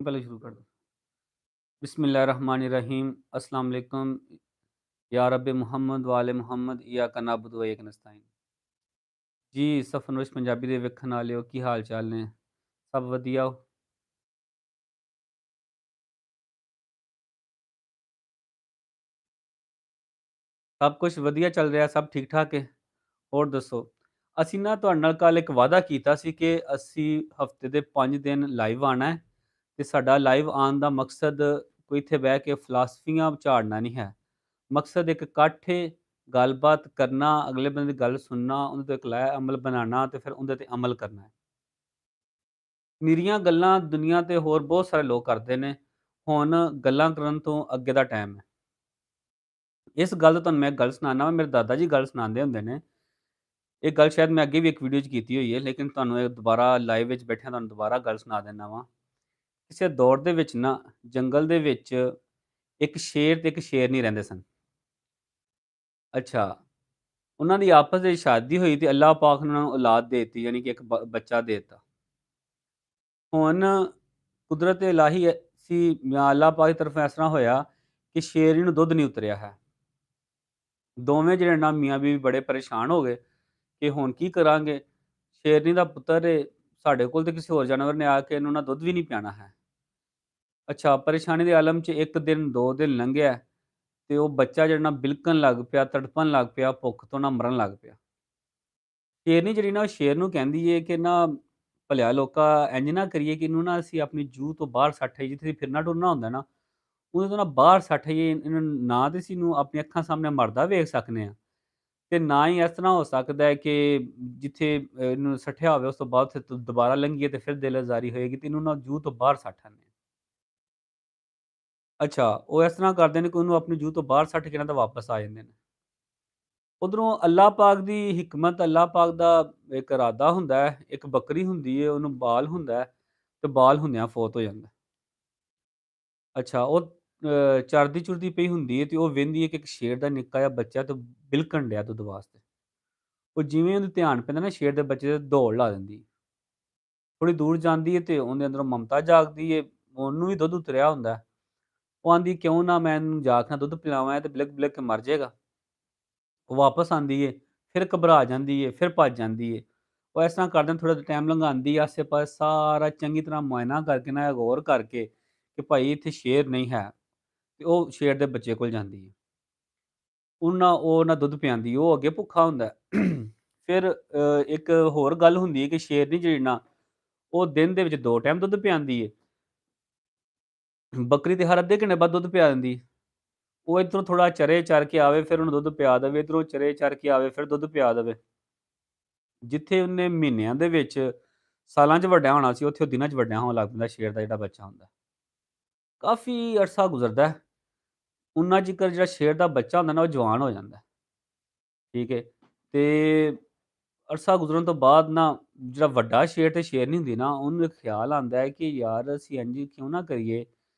पहले शुरू कर दो। बिस्मिल्लाहिर्रहमानिर्रहीम। अस्सलाम वालेकुम। या रब मुहम्मद वाले मुहम्मद इय्याका नअबुदु व इय्याका नस्तईन। जी, सफ़रनोश पंजाबी ਦੇ ਵੇਖਣ ਵਾਲਿਓ ਕੀ ਹਾਲ ਚਾਲ ਨੇ? ਸਭ ਵਧੀਆ ਹੋ? ਸਭ ਕੁਝ ਵਧੀਆ ਚੱਲ ਰਿਹਾ, ਸਭ ਠੀਕ-ਠਾਕ ਹੈ? ਹੋਰ ਦੱਸੋ? ਅਸੀਂ ਨਾ ਤੁਹਾਡੇ ਨਾਲ ਕੱਲ੍ਹ ਇੱਕ ਵਾਅਦਾ ਕੀਤਾ ਸੀ ਕਿ ਅਸੀਂ ਹਫ਼ਤੇ ਦੇ 5 ਦਿਨ ਲਾਈਵ ਆਉਣਾ ਹੈ ਤੇ ਸਾਡਾ ਲਾਈਵ ਆਉਣ ਦਾ ਮਕਸਦ ਕੋਈ ਇੱਥੇ ਬਹਿ ਕੇ ਫਿਲਾਸਫੀਆਂ ਝਾੜਨਾ ਨਹੀਂ ਹੈ। ਮਕਸਦ ਇੱਕ ਇਕੱਠ ਏ, ਗੱਲਬਾਤ ਕਰਨਾ, ਅਗਲੇ ਬੰਦੇ ਦੀ ਗੱਲ ਸੁਣਨਾ, ਉਹਦੇ ਤੇ ਇੱਕ ਲਾਇਆ ਅਮਲ ਬਣਾਉਣਾ ਤੇ ਫਿਰ ਉਹਦੇ ਤੇ ਅਮਲ ਕਰਨਾ ਹੈ। ਨਿਰੀਆਂ ਗੱਲਾਂ ਦੁਨੀਆ ਤੇ ਹੋਰ ਬਹੁਤ ਸਾਰੇ ਲੋਕ ਕਰਦੇ ਨੇ। ਹੁਣ ਗੱਲਾਂ ਕਰਨ ਤੋਂ ਅੱਗੇ ਦਾ ਟਾਈਮ ਹੈ। ਇਸ ਗੱਲ ਤੋਂ ਤੁਹਾਨੂੰ ਮੈਂ ਇੱਕ ਗੱਲ ਸੁਣਾਉਣਾ ਵਾ, ਮੇਰੇ ਦਾਦਾ ਜੀ ਗੱਲ ਸੁਣਾਉਂਦੇ ਹੁੰਦੇ ਨੇ। ਇਹ ਗੱਲ ਸ਼ਾਇਦ ਮੈਂ ਅੱਗੇ ਵੀ ਇੱਕ ਵੀਡੀਓ 'ਚ ਕੀਤੀ ਹੋਈ ਹੈ, ਲੇਕਿਨ ਤੁਹਾਨੂੰ ਇਹ ਦੁਬਾਰਾ ਲਾਈਵ ਵਿੱਚ ਬੈਠਿਆਂ ਤੁਹਾਨੂੰ ਦੁਬਾਰਾ ਗੱਲ ਸੁਣਾ ਦਿੰਦਾ ਵਾਂ। ਕਿਸੇ ਦੌਰ ਦੇ ਵਿੱਚ ਨਾ ਜੰਗਲ ਦੇ ਵਿੱਚ ਇੱਕ ਸ਼ੇਰ ਤੇ ਇੱਕ ਸ਼ੇਰਨੀ ਰਹਿੰਦੇ ਸਨ। ਅੱਛਾ, ਉਹਨਾਂ ਦੀ ਆਪਸ ਵਿੱਚ ਸ਼ਾਦੀ ਹੋਈ ਤੇ ਅੱਲਾਹ ਪਾਕ ਨੇ ਉਹਨਾਂ ਨੂੰ ਔਲਾਦ ਦੇ ਦਿੱਤੀ, ਯਾਨੀ ਕਿ ਇੱਕ ਬੱਚਾ ਦੇ ਦਿੱਤਾ। ਹੁਣ ਕੁਦਰਤ ਇਲਾਹੀ ਸੀ ਜਾਂ ਅੱਲਾਹ ਪਾਕ ਦੀ ਤਰਫੋਂ ਇਸ ਤਰ੍ਹਾਂ ਹੋਇਆ ਕਿ ਸ਼ੇਰਨੀ ਨੂੰ ਦੁੱਧ ਨਹੀਂ ਉਤਰਿਆ ਹੈ। ਦੋਵੇਂ ਜਿਹੜੇ ਨਾ ਮੀਆਂ ਬੀਵੀ ਬੜੇ ਪਰੇਸ਼ਾਨ ਹੋ ਗਏ ਕਿ ਹੁਣ ਕੀ ਕਰਾਂਗੇ? ਸ਼ੇਰਨੀ ਦਾ ਪੁੱਤਰ ਏ, ਸਾਡੇ ਕੋਲ ਤੇ ਕਿਸੇ ਹੋਰ ਜਾਨਵਰ ਨੇ ਆ ਕੇ ਇਹਨੂੰ ਨਾ ਦੁੱਧ ਵੀ ਨਹੀਂ ਪਿਆਣਾ ਹੈ। ਅੱਛਾ, ਪਰੇਸ਼ਾਨੀ ਦੇ ਆਲਮ 'ਚ 1 ਦਿਨ 2 ਦਿਨ ਲੰਘਿਆ ਤੇ ਉਹ ਬੱਚਾ ਜਿਹੜਾ ਨਾ ਬਿਲਕਣ ਲੱਗ ਪਿਆ, ਤੜਫਣ ਲੱਗ ਪਿਆ, ਭੁੱਖ ਤੋਂ ਨਾ ਮਰਨ ਲੱਗ ਪਿਆ। ਸ਼ੇਰਨੀ ਜਿਹੜੀ ਨਾ ਉਹ ਸ਼ੇਰ ਨੂੰ ਕਹਿੰਦੀ ਏ ਕਿ ਨਾ ਭਲਿਆ ਲੋਕਾ ਇੰਝ ਨਾ ਕਰੀਏ ਕਿ ਇਹਨੂੰ ਨਾ ਅਸੀਂ ਆਪਣੀ ਜੂਹ ਤੋਂ ਬਾਹਰ ਸੱਟ ਆਈਏ, ਜਿੱਥੇ ਫਿਰਨਾ ਟੁਰਨਾ ਹੁੰਦਾ ਨਾ, ਉਹਦੇ ਤੋਂ ਨਾ ਬਾਹਰ ਸੱਟ ਆਈਏ। ਇਹਨੂੰ ਨਾ ਤੇ ਅਸੀਂ ਇਹਨੂੰ ਆਪਣੀਆਂ ਅੱਖਾਂ ਸਾਹਮਣੇ ਮਰਦਾ ਵੇਖ ਸਕਨੇ ਹਾਂ ਤੇ ਨਾ ਹੀ ਇਸ ਤਰ੍ਹਾਂ ਹੋ ਸਕਦਾ ਹੈ ਕਿ ਜਿੱਥੇ ਇਹਨੂੰ ਸੱਟਿਆ ਹੋਵੇ ਉਸ ਤੋਂ ਬਾਅਦ ਉੱਥੇ ਦੁਬਾਰਾ ਲੰਘੀਏ ਤੇ ਫਿਰ ਦਿਲ ਆਜ਼ਾਰੀ ਹੋਏਗੀ ਤੇ ਇਹਨੂੰ ਨਾ ਜੂਹ ਤੋਂ ਬਾਹਰ ਸੱਟ ਆਉਂਦੇ ਹਾਂ। ਅੱਛਾ, ਉਹ ਇਸ ਤਰ੍ਹਾਂ ਕਰਦੇ ਨੇ ਕਿ ਉਹਨੂੰ ਆਪਣੀ ਜੂਹ ਤੋਂ ਬਾਹਰ ਸੱਟ ਕੇ ਨਾ ਤਾਂ ਵਾਪਸ ਆ ਜਾਂਦੇ ਨੇ। ਉਧਰੋਂ ਅੱਲਾਹ ਪਾਕ ਦੀ ਹਿਕਮਤ, ਅੱਲਾਹ ਪਾਕ ਦਾ ਇੱਕ ਇਰਾਦਾ ਹੁੰਦਾ ਹੈ, ਇੱਕ ਬੱਕਰੀ ਹੁੰਦੀ ਹੈ, ਉਹਨੂੰ ਬਾਲ ਹੁੰਦਾ ਹੈ ਤੇ ਬਾਲ ਹੁੰਦਿਆਂ ਫੌਤ ਹੋ ਜਾਂਦਾ ਹੈ। ਅੱਛਾ, ਉਹ ਚਰਦੀ-ਚੁਰਦੀ ਪਈ ਹੁੰਦੀ ਹੈ ਤੇ ਉਹ ਵੇਖਦੀ ਹੈ ਕਿ ਇੱਕ ਸ਼ੇਰ ਦਾ ਨਿੱਕਾ ਜਿਹਾ ਬੱਚਾ ਤੇ ਬਿਲਕਣ ਡਿਆ ਦੁੱਧ ਵਾਸਤੇ। ਉਹ ਜਿਵੇਂ ਉਹਨੂੰ ਧਿਆਨ ਪੈਂਦਾ ਨਾ ਸ਼ੇਰ ਦੇ ਬੱਚੇ ਤੇ ਦੌੜ ਲਾ ਦਿੰਦੀ ਹੈ। ਥੋੜ੍ਹੀ ਦੂਰ ਜਾਂਦੀ ਹੈ ਤੇ ਉਹਦੇ ਅੰਦਰੋਂ ਮਮਤਾ ਜਾਗਦੀ ਹੈ, ਉਹਨੂੰ ਵੀ ਦੁੱਧ ਉਤਰਿਆ ਹੁੰਦਾ ਹੈ। ਉਹ ਆਂਦੀ ਕਿਉਂ ਨਾ ਮੈਂ ਇਹਨੂੰ ਜਾ ਕੇ ਨਾ ਦੁੱਧ ਪਿਲਾਵਾਂ, ਇਹ ਤੇ ਬਿਲਕ-ਬਿਲਕ ਕੇ ਮਰ ਜਾਏਗਾ। ਉਹ ਵਾਪਸ ਆਂਦੀ ਏ, ਫਿਰ ਘਬਰਾ ਜਾਂਦੀ ਏ, ਫਿਰ ਭੱਜ ਜਾਂਦੀ ਏ। ਉਹ ਇਸ ਤਰ੍ਹਾਂ ਕਰਦਿਆਂ ਥੋੜ੍ਹਾ ਜਿਹਾ ਟਾਈਮ ਲੰਘਾਉਂਦੀ ਏ, ਆਸੇ-ਪਾਸੇ ਸਾਰਾ ਚੰਗੀ ਤਰ੍ਹਾਂ ਮੁਆਇਨਾ ਕਰਕੇ ਨਾ ਗੌਰ ਕਰਕੇ ਕਿ ਭਾਈ ਇੱਥੇ ਸ਼ੇਰ ਨਹੀਂ ਹੈ ਤੇ ਉਹ ਸ਼ੇਰ ਦੇ ਬੱਚੇ ਕੋਲ ਜਾਂਦੀ ਏ। ਉਹ ਨਾ ਦੁੱਧ ਪਿਆਂਦੀ, ਉਹ ਅੱਗੇ ਭੁੱਖਾ ਹੁੰਦਾ ਹੈ। ਫਿਰ ਇੱਕ ਹੋਰ ਗੱਲ ਹੁੰਦੀ ਹੈ ਕਿ ਸ਼ੇਰਨੀ ਜਿਹੜੀ ਨਾ, ਉਹ ਦਿਨ ਦੇ ਵਿੱਚ 2 ਟਾਈਮ ਦੁੱਧ ਪਿਆਂਦੀ ਏ। ਬੱਕਰੀ ਤੇ ਹਰ ਅੱਧੇ ਘੰਟੇ ਬਾਅਦ ਦੁੱਧ ਪਿਆ ਦਿੰਦੀ। ਉਹ ਇੱਧਰੋਂ ਥੋੜ੍ਹਾ ਚਰੇ ਚਰ ਕੇ ਆਵੇ, ਫਿਰ ਉਹਨੂੰ ਦੁੱਧ ਪਿਆ ਦੇਵੇ, ਇੱਧਰੋਂ ਚਰੇ ਚਰ ਕੇ ਆਵੇ, ਫਿਰ ਦੁੱਧ ਪਿਆ ਦੇਵੇ। ਜਿੱਥੇ ਉਹਨੇ ਮਹੀਨਿਆਂ ਦੇ ਵਿੱਚ, ਸਾਲਾਂ 'ਚ ਵੱਡਾ ਹੋਣਾ ਸੀ, ਉੱਥੇ ਉਹ ਦਿਨਾਂ 'ਚ ਵੱਡਾ ਹੋਣ ਲੱਗ ਪੈਂਦਾ ਸ਼ੇਰ ਦਾ ਜਿਹੜਾ ਬੱਚਾ ਹੁੰਦਾ। ਕਾਫ਼ੀ ਅਰਸਾ ਗੁਜ਼ਰਦਾ ਹੈ, ਓਨਾ ਚਿਕਰ ਜਿਹੜਾ ਸ਼ੇਰ ਦਾ ਬੱਚਾ ਹੁੰਦਾ ਨਾ, ਉਹ ਜਵਾਨ ਹੋ ਜਾਂਦਾ। ਠੀਕ ਹੈ, ਤੇ ਅਰਸਾ ਗੁਜ਼ਰਨ ਤੋਂ ਬਾਅਦ ਨਾ, ਜਿਹੜਾ ਵੱਡਾ ਸ਼ੇਰ ਤੇ ਸ਼ੇਰਨੀ ਹੁੰਦੀ ਨਾ, ਉਹਨੂੰ ਇੱਕ ਖਿਆਲ ਆਉਂਦਾ ਹੈ ਕਿ ਯਾਰ ਅਸੀਂ ਇੰਝ ਕਿਉਂ ਨਾ ਕਰੀਏ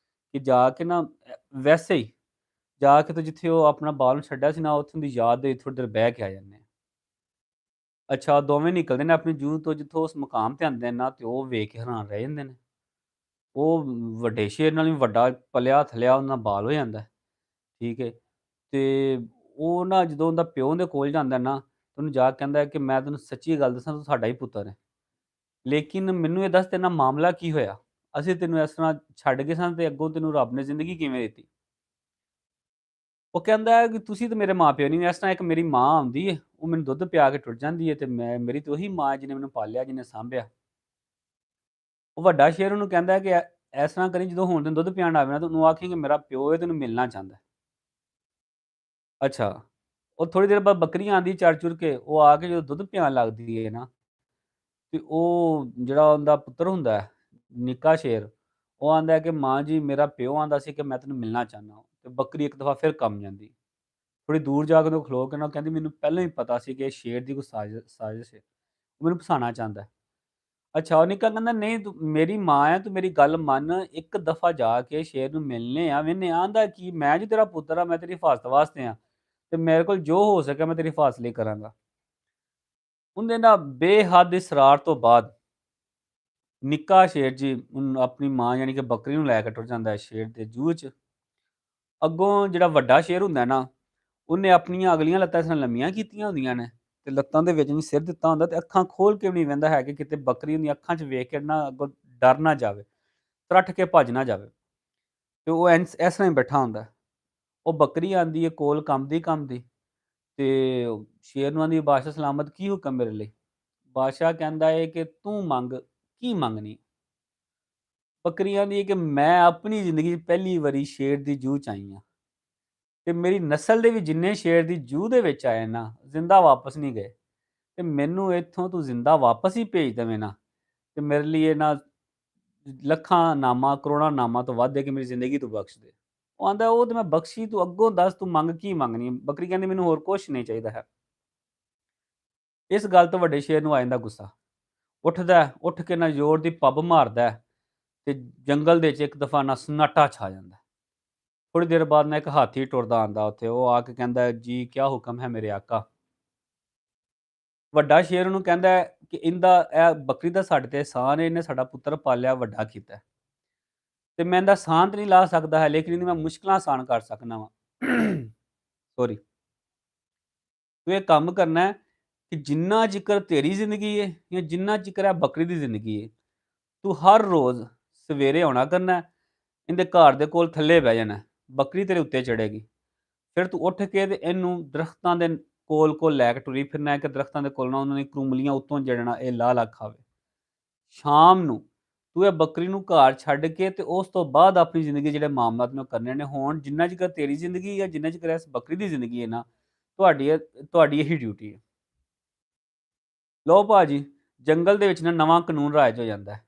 ਕਿ ਜਾ ਕੇ ਨਾ ਵੈਸੇ ਹੀ ਜਾ ਕੇ ਤੇ ਜਿੱਥੇ ਉਹ ਆਪਣਾ ਬਾਲ ਨੂੰ ਛੱਡਿਆ ਸੀ ਨਾ, ਉੱਥੋਂ ਦੀ ਯਾਦ ਦੇ ਵਿੱਚ ਥੋੜ੍ਹੀ ਦੇਰ ਬਹਿ ਕੇ ਆ ਜਾਂਦੇ ਹਾਂ। ਅੱਛਾ, ਦੋਵੇਂ ਨਿਕਲਦੇ ਨੇ ਆਪਣੀ ਜੂਹ ਤੋਂ, ਜਿੱਥੋਂ ਉਸ ਮੁਕਾਮ ਤੇ ਆਉਂਦੇ ਨੇ ਨਾ, ਤੇ ਉਹ ਵੇਖ ਕੇ ਹੈਰਾਨ ਰਹਿ ਜਾਂਦੇ ਨੇ। ਉਹ ਵੱਡੇ ਸ਼ੇਰ ਨਾਲ ਵੀ ਵੱਡਾ ਪਲਿਆ-ਥਲਿਆ ਉਹਨਾਂ ਦਾ ਬਾਲ ਹੋ ਜਾਂਦਾ ਹੈ, ਠੀਕ ਹੈ। ਤੇ ਉਹ ਨਾ ਜਦੋਂ ਉਹਦਾ ਪਿਓ ਉਹਦੇ ਕੋਲ ਜਾਂਦਾ ਨਾ, ਤੇ ਉਹਨੂੰ ਜਾ ਕੇ ਕਹਿੰਦਾ ਹੈ ਕਿ ਮੈਂ ਤੈਨੂੰ ਸੱਚੀ ਗੱਲ ਦੱਸਾਂ, ਤੂੰ ਸਾਡਾ ਹੀ ਪੁੱਤਰ ਹੈ। ਲੇਕਿਨ ਮੈਨੂੰ ਇਹ ਦੱਸ ਤੇਰੇ ਨਾਲ ਮਾਮਲਾ ਕੀ ਹੋਇਆ? ਅਸੀਂ ਤੈਨੂੰ ਇਸ ਤਰ੍ਹਾਂ ਛੱਡ ਗਏ ਸਾਂ ਤੇ ਅੱਗੋਂ ਤੈਨੂੰ ਰੱਬ ਨੇ ਜ਼ਿੰਦਗੀ ਕਿਵੇਂ ਦਿੱਤੀ? ਉਹ ਕਹਿੰਦਾ ਹੈ ਕਿ ਤੁਸੀਂ ਤੇ ਮੇਰੇ ਮਾਂ-ਪਿਓ ਨਹੀਂ, ਇਸ ਤਰ੍ਹਾਂ ਇੱਕ ਮੇਰੀ ਮਾਂ ਆਉਂਦੀ ਹੈ, ਉਹ ਮੈਨੂੰ ਦੁੱਧ ਪਿਆ ਕੇ ਟੁੱਟ ਜਾਂਦੀ ਹੈ ਤੇ ਮੇਰੀ ਤੇ ਉਹੀ ਮਾਂ ਹੈ ਜਿਹਨੇ ਮੈਨੂੰ ਪਾਲਿਆ, ਜਿਹਨੇ ਸਾਂਭਿਆ। ਉਹ ਵੱਡਾ ਸ਼ੇਰ ਉਹਨੂੰ ਕਹਿੰਦਾ ਹੈ ਕਿ ਇਸ ਤਰ੍ਹਾਂ ਕਰੀਂ, ਜਦੋਂ ਹੁਣ ਤੈਨੂੰ ਦੁੱਧ ਪਿਆਉਣ ਆਵੇ ਨਾ, ਤੂੰ ਉਹਨੂੰ ਆਖੀਂ ਕਿ ਮੇਰਾ ਪਿਓ ਹੈ, ਤੈਨੂੰ ਮਿਲਣਾ ਚਾਹੁੰਦਾ ਹੈ। ਅੱਛਾ, ਉਹ ਥੋੜ੍ਹੀ ਦੇਰ ਬਾਅਦ ਬੱਕਰੀ ਆਉਂਦੀ ਚਰ-ਚੁਰ ਕੇ, ਉਹ ਆ ਕੇ ਜਦੋਂ ਦੁੱਧ ਪਿਆਉਣ ਲੱਗਦੀ ਹੈ ਨਾ, ਤੇ ਉਹ ਜਿਹੜਾ ਉਹਦਾ ਪੁੱਤਰ ਹੁੰਦਾ ਹੈ, ਨਿੱਕਾ ਸ਼ੇਰ, ਉਹ ਆਂਦਾ ਹੈ ਕਿ ਮਾਂ ਜੀ ਮੇਰਾ ਪਿਓ ਆਂਦਾ ਸੀ ਕਿ ਮੈਂ ਤੈਨੂੰ ਮਿਲਣਾ ਚਾਹੁੰਦਾ, ਤੇ ਬੱਕਰੀ ਇੱਕ ਦਫ਼ਾ ਫਿਰ ਕੰਬ ਜਾਂਦੀ। ਥੋੜ੍ਹੀ ਦੂਰ ਜਾ ਕੇ ਉਹਨੂੰ ਖਲੋ ਕੇ ਨਾ ਕਹਿੰਦੀ ਮੈਨੂੰ ਪਹਿਲਾਂ ਹੀ ਪਤਾ ਸੀ ਕਿ ਇਹ ਸ਼ੇਰ ਦੀ ਕੋਈ ਸਾਜ਼ਿਸ਼ ਹੈ। ਉਹ ਮੈਨੂੰ ਫਸਾਉਣਾ ਚਾਹੁੰਦਾ ਹੈ। ਅੱਛਾ, ਉਹ ਨਿੱਕਾ ਕਹਿੰਦਾ ਨਹੀਂ ਤੂੰ ਮੇਰੀ ਮਾਂ ਹੈ, ਤੂੰ ਮੇਰੀ ਗੱਲ ਮੰਨ, ਇੱਕ ਦਫ਼ਾ ਜਾ ਕੇ ਸ਼ੇਰ ਨੂੰ ਮਿਲਨੇ ਆ, ਵੇਖਨੇ ਆ ਆਂਦਾ ਕੀ, ਮੈਂ ਜੀ ਤੇਰਾ ਪੁੱਤਰ ਆ, ਮੈਂ ਤੇਰੀ ਹਿਫਾਜ਼ਤ ਵਾਸਤੇ ਆ ਤੇ ਮੇਰੇ ਕੋਲ ਜੋ ਹੋ ਸਕਿਆ ਮੈਂ ਤੇਰੀ ਹਿਫਾਜ਼ਤ ਲਈ ਕਰਾਂਗਾ। ਉਹਦੇ ਨਾ ਬੇਹੱਦ ਇਸਰਾਰ ਤੋਂ ਬਾਅਦ ਨਿੱਕਾ ਸ਼ੇਰ ਜੀ ਆਪਣੀ ਮਾਂ ਯਾਨੀ ਕਿ ਬੱਕਰੀ ਨੂੰ ਲੈ ਕੇ ਟੁਰ ਜਾਂਦਾ ਹੈ ਸ਼ੇਰ ਦੇ ਜੂਹ 'ਚ। ਅੱਗੋਂ ਜਿਹੜਾ ਵੱਡਾ ਸ਼ੇਰ ਹੁੰਦਾ ਹੈ ਨਾ, ਉਹਨੇ ਆਪਣੀਆਂ ਅਗਲੀਆਂ ਲੱਤਾਂ ਇਸ ਤਰ੍ਹਾਂ ਲੰਮੀਆਂ ਕੀਤੀਆਂ ਹੁੰਦੀਆਂ ਨੇ ਤੇ ਲੱਤਾਂ ਦੇ ਵਿੱਚ ਨੂੰ ਸਿਰ ਦਿੱਤਾ ਹੁੰਦਾ ਤੇ ਅੱਖਾਂ ਖੋਲ ਕੇ ਵੀ ਨਹੀਂ ਵਹਿੰਦਾ ਹੈ ਕਿ ਕਿਤੇ ਬੱਕਰੀ ਉਹਦੀਆਂ ਅੱਖਾਂ 'ਚ ਵੇਖ ਕੇ ਨਾ ਅੱਗੋਂ ਡਰ ਨਾ ਜਾਵੇ, ਤਰਟ ਕੇ ਭੱਜ ਨਾ ਜਾਵੇ। ਤੇ ਉਹ ਇਸ ਤਰ੍ਹਾਂ ਹੀ ਬੈਠਾ ਹੁੰਦਾ ਹੈ। ਉਹ ਬੱਕਰੀ ਆਂਦੀ ਹੈ ਕੋਲ ਕੰਬਦੀ-ਕੰਬਦੀ ਤੇ ਉਹ ਸ਼ੇਰ ਨੂੰ ਆਂਦੀ, "ਬਾਦਸ਼ਾਹ ਸਲਾਮਤ, ਕੀ ਹੁਕਮ ਮੇਰੇ ਲਈ?" ਬਾਦਸ਼ਾਹ ਕਹਿੰਦਾ ਹੈ ਕਿ, "ਤੂੰ ਮੰਗ, ਕੀ ਮੰਗਣੀ?" ਬੱਕਰੀ ਆਂਹਦੀ ਹੈ ਕਿ ਮੈਂ ਆਪਣੀ ਜ਼ਿੰਦਗੀ 'ਚ ਪਹਿਲੀ ਵਾਰੀ ਸ਼ੇਰ ਦੀ ਜੂਹ 'ਚ ਆਈ ਹਾਂ ਤੇ ਮੇਰੀ ਨਸਲ ਦੇ ਵੀ ਜਿੰਨੇ ਸ਼ੇਰ ਦੀ ਜੂਹ ਦੇ ਵਿੱਚ ਆਏ ਨਾ, ਜ਼ਿੰਦਾ ਵਾਪਸ ਨਹੀਂ ਗਏ ਤੇ ਮੈਨੂੰ ਇੱਥੋਂ ਤੂੰ ਜ਼ਿੰਦਾ ਵਾਪਸ ਹੀ ਭੇਜ ਦੇਵੇਂ ਨਾ, ਤੇ ਮੇਰੇ ਲਈ ਇਹ ਨਾ ਲੱਖਾਂ ਨਾਮਾਂ, ਕਰੋੜਾਂ ਨਾਮਾਂ ਤੋਂ ਵੱਧ ਹੈ ਕਿ ਮੇਰੀ ਜ਼ਿੰਦਗੀ ਤੂੰ ਬਖਸ਼ ਦੇ। ਉਹ ਆਂਹਦਾ, "ਉਹ ਤੇ ਮੈਂ ਬਖਸ਼ੀ, ਤੂੰ ਅੱਗੋਂ ਦੱਸ ਤੂੰ ਮੰਗ ਕੀ ਮੰਗਣੀ ਹੈ?" ਬੱਕਰੀ ਕਹਿੰਦੀ, "ਮੈਨੂੰ ਹੋਰ ਕੁਛ ਨਹੀਂ ਚਾਹੀਦਾ ਹੈ।" ਇਸ ਗੱਲ ਤੋਂ ਵੱਡੇ ਸ਼ੇਰ ਨੂੰ ਆ ਜਾਂਦਾ ਗੁੱਸਾ। ਉੱਠਦਾ ਹੈ, ਉੱਠ ਕੇ ਨਾ ਜ਼ੋਰ ਦੀ ਪੱਬ ਮਾਰਦਾ ਹੈ ਤੇ ਜੰਗਲ ਦੇ ਵਿੱਚ ਇੱਕ ਦਫਾ ਨਾ ਸन्नाटा ਛਾ ਜਾਂਦਾ ਹੈ। ਥੋੜੀ ਦੇਰ ਬਾਅਦ ਨਾ ਇੱਕ ਹਾਥੀ ਟੁਰਦਾ ਆਂਦਾ ਉੱਥੇ, ਉਹ ਆ ਕੇ ਕਹਿੰਦਾ ਹੈ, "ਜੀ ਕਿਆ ਹੁਕਮ ਹੈ ਮੇਰੇ ਆਕਾ?" ਵੱਡਾ ਸ਼ੇਰ ਉਹਨੂੰ ਕਹਿੰਦਾ ਹੈ ਕਿ ਇਹਦਾ ਇਹ ਬੱਕਰੀ ਦਾ ਸਾਡੇ ਤੇ ਅਹਿਸਾਨ ਹੈ, ਇਹਨੇ ਸਾਡਾ ਪੁੱਤਰ ਪਾਲਿਆ, ਵੱਡਾ ਕੀਤਾ ਹੈ ਤੇ ਮੈਂ ਇਹਦਾ ਸਾਹ ਤਾਂ ਨਹੀਂ ਲਾ ਸਕਦਾ ਹੈ, ਲੇਕਿਨ ਇਹਦੀ ਮੈਂ ਮੁਸ਼ਕਿਲਾਂ ਆਸਾਨ ਕਰ ਸਕਦਾ ਵਾਂ। ਸੌਰੀ। ਤੂੰ ਇਹ ਕੰਮ ਕਰਨਾ ਹੈ ਕਿ ਜਿੰਨਾ ਚਿਕਰ ਤੇਰੀ ਜ਼ਿੰਦਗੀ ਹੈ ਜਾਂ ਜਿੰਨਾ ਚਿਕਰ ਇਹ ਬੱਕਰੀ ਦੀ ਜ਼ਿੰਦਗੀ ਹੈ, ਤੂੰ ਹਰ ਰੋਜ਼ ਸਵੇਰੇ ਆਉਣਾ ਕਰਨਾ ਹੈ, ਇਹਦੇ ਘਰ ਦੇ ਕੋਲ ਥੱਲੇ ਬਹਿ ਜਾਣਾ ਹੈ, ਬੱਕਰੀ ਤੇਰੇ ਉੱਤੇ ਚੜ੍ਹੇਗੀ। ਫਿਰ ਤੂੰ ਉੱਠ ਕੇ ਤੇ ਇਹਨੂੰ ਦਰਖਤਾਂ ਦੇ ਕੋਲ-ਕੋਲ ਲੈ ਕੇ ਟੁਰੀ ਫਿਰਨਾ ਹੈ ਕਿ ਦਰਖਤਾਂ ਦੇ ਕੋਲ ਨਾ ਉਹਨਾਂ ਦੀਆਂ ਕਰੂੰਬਲੀਆਂ ਉੱਤੋਂ ਜਿਹੜਾ ਇਹ ਲਾਹ-ਲਾਹ ਖਾਵੇ। ਸ਼ਾਮ ਨੂੰ ਤੂੰ ਇਹ ਬੱਕਰੀ ਨੂੰ ਘਰ ਛੱਡ ਕੇ ਤੇ ਉਸ ਤੋਂ ਬਾਅਦ ਆਪਣੀ ਜ਼ਿੰਦਗੀ ਜਿਹੜੇ ਮਾਮਲਾਤ ਨੇ ਉਹ ਕਰਨੇ ਨੇ। ਹੁਣ ਜਿੰਨਾ ਚਿਰ ਤੇਰੀ ਜ਼ਿੰਦਗੀ ਹੈ, ਜਿੰਨਾ ਚਿਰ ਇਸ ਬੱਕਰੀ ਦੀ ਜ਼ਿੰਦਗੀ ਹੈ ਨਾ, ਤੁਹਾਡੀ ਇਹੀ ਡਿਊਟੀ ਹੈ। ਲਓ ਭਾਜੀ, ਜੰਗਲ ਦੇ ਵਿੱਚ ਨਾ ਨਵਾਂ ਕਾਨੂੰਨ ਰਾਜ ਹੋ ਜਾਂਦਾ ਹੈ।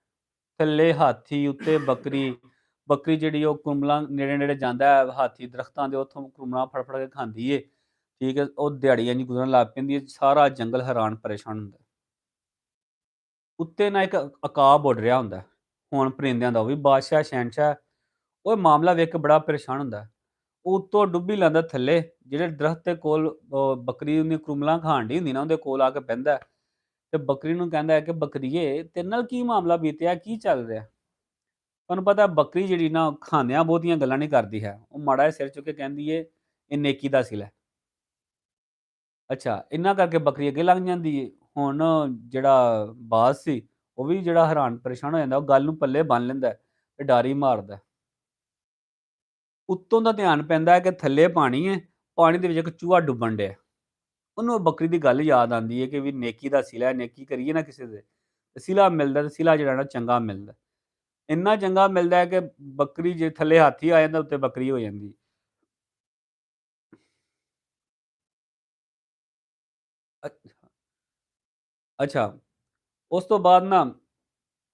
ਥੱਲੇ ਹਾਥੀ, ਉੱਤੇ ਬੱਕਰੀ। ਬੱਕਰੀ ਜਿਹੜੀ ਉਹ ਕੁੰਬਲਾਂ ਨੇੜੇ-ਨੇੜੇ ਜਾਂਦਾ ਹੈ, ਹਾਥੀ ਦਰਖਤਾਂ ਦੇ ਉੱਥੋਂ ਕੁੰਬਲਾਂ ਫੜ-ਫੜ ਕੇ ਖਾਂਦੀ ਏ, ਠੀਕ ਹੈ। ਉਹ ਦਿਹਾੜੀ ਇੰਝ ਗੁਜ਼ਰਨ ਲੱਗ ਪੈਂਦੀ ਹੈ, ਸਾਰਾ ਜੰਗਲ ਹੈਰਾਨ ਪਰੇਸ਼ਾਨ ਹੁੰਦਾ ਹੈ। ਉੱਤੇ ਨਾ ਇੱਕ ਅਕਾਬ ਉੱਡ ਰਿਹਾ ਹੁੰਦਾ ਹੈ, ਹੁਣ ਪਰਿੰਦਿਆਂ ਦਾ, ਉਹ ਵੀ ਬਾਦਸ਼ਾਹ, ਸ਼ਹਿਨਸ਼ਾਹ। ਉਹ ਇਹ ਮਾਮਲਾ ਵੇਖ ਕੇ ਬੜਾ ਪਰੇਸ਼ਾਨ ਹੁੰਦਾ ਹੈ। ਉਹ ਉੱਤੋਂ ਡੁੱਬੀ ਲੈਂਦਾ ਥੱਲੇ, ਜਿਹੜੇ ਦਰਖਤ ਦੇ ਕੋਲ ਬੱਕਰੀ ਉਹਦੀਆਂ ਕੁਰਮਲਾਂ ਖਾਣ ਡਈ ਹੁੰਦੀ ਨਾ, ਉਹਦੇ ਕੋਲ ਆ ਕੇ ਬਹਿੰਦਾ ਹੈ ਤੇ ਬੱਕਰੀ ਨੂੰ ਕਹਿੰਦਾ ਹੈ ਕਿ, "ਬੱਕਰੀਏ, ਤੇਰੇ ਨਾਲ ਕੀ ਮਾਮਲਾ ਬੀਤਿਆ, ਕੀ ਚੱਲ ਰਿਹਾ?" ਤੁਹਾਨੂੰ ਪਤਾ ਬੱਕਰੀ ਜਿਹੜੀ ਨਾ ਖਾਂਦਿਆਂ ਬਹੁਤੀਆਂ ਗੱਲਾਂ ਨਹੀਂ ਕਰਦੀ ਹੈ। ਉਹ ਮਾੜਾ ਜਿਹਾ ਸਿਰ ਚੁੱਕ ਕੇ ਕਹਿੰਦੀ ਏ, "ਇਹ ਨੇਕੀ ਦਾ ਸਿਲਾ ਹੈ।" ਅੱਛਾ, ਇੰਨਾ ਕਰਕੇ ਬੱਕਰੀ ਅੱਗੇ ਲੰਘ ਜਾਂਦੀ ਏ। ਹੁਣ ਜਿਹੜਾ ਬਾਜ਼ ਸੀ, ਉਹ ਵੀ ਜਿਹੜਾ ਹੈਰਾਨ ਪਰੇਸ਼ਾਨ ਹੋ ਜਾਂਦਾ, ਉਹ ਗੱਲ ਨੂੰ ਪੱਲੇ ਬੰਨ੍ਹ ਲੈਂਦਾ ਹੈ ਤੇ ਡਰ ਹੀ ਮਾਰਦਾ ਹੈ। ਉੱਤੋਂ ਦਾ ਧਿਆਨ ਪੈਂਦਾ ਹੈ ਕਿ ਥੱਲੇ ਪਾਣੀ ਹੈ, ਪਾਣੀ ਦੇ ਵਿੱਚ ਇੱਕ ਚੂਹਾ ਡੁੱਬਣ ਡਿਆ। ਉਹਨੂੰ ਉਹ ਬੱਕਰੀ ਦੀ ਗੱਲ ਯਾਦ ਆਉਂਦੀ ਹੈ ਕਿ ਵੀ ਨੇਕੀ ਦਾ ਸਿਲਾ ਹੈ, ਨੇਕੀ ਕਰੀਏ ਨਾ ਕਿਸੇ ਦੇ, ਤੇ ਸਿਲਾ ਮਿਲਦਾ, ਤੇ ਸਿਲਾ ਜਿਹੜਾ ਨਾ ਚੰਗਾ ਮਿਲਦਾ। ਇੰਨਾ ਚੰਗਾ ਮਿਲਦਾ ਹੈ ਕਿ ਬੱਕਰੀ ਜੇ ਥੱਲੇ ਹਾਥੀ ਆ ਜਾਂਦਾ, ਉੱਤੇ ਬੱਕਰੀ ਹੋ ਜਾਂਦੀ। ਅੱਛਾ, ਅੱਛਾ, ਉਸ ਤੋਂ ਬਾਅਦ ਨਾ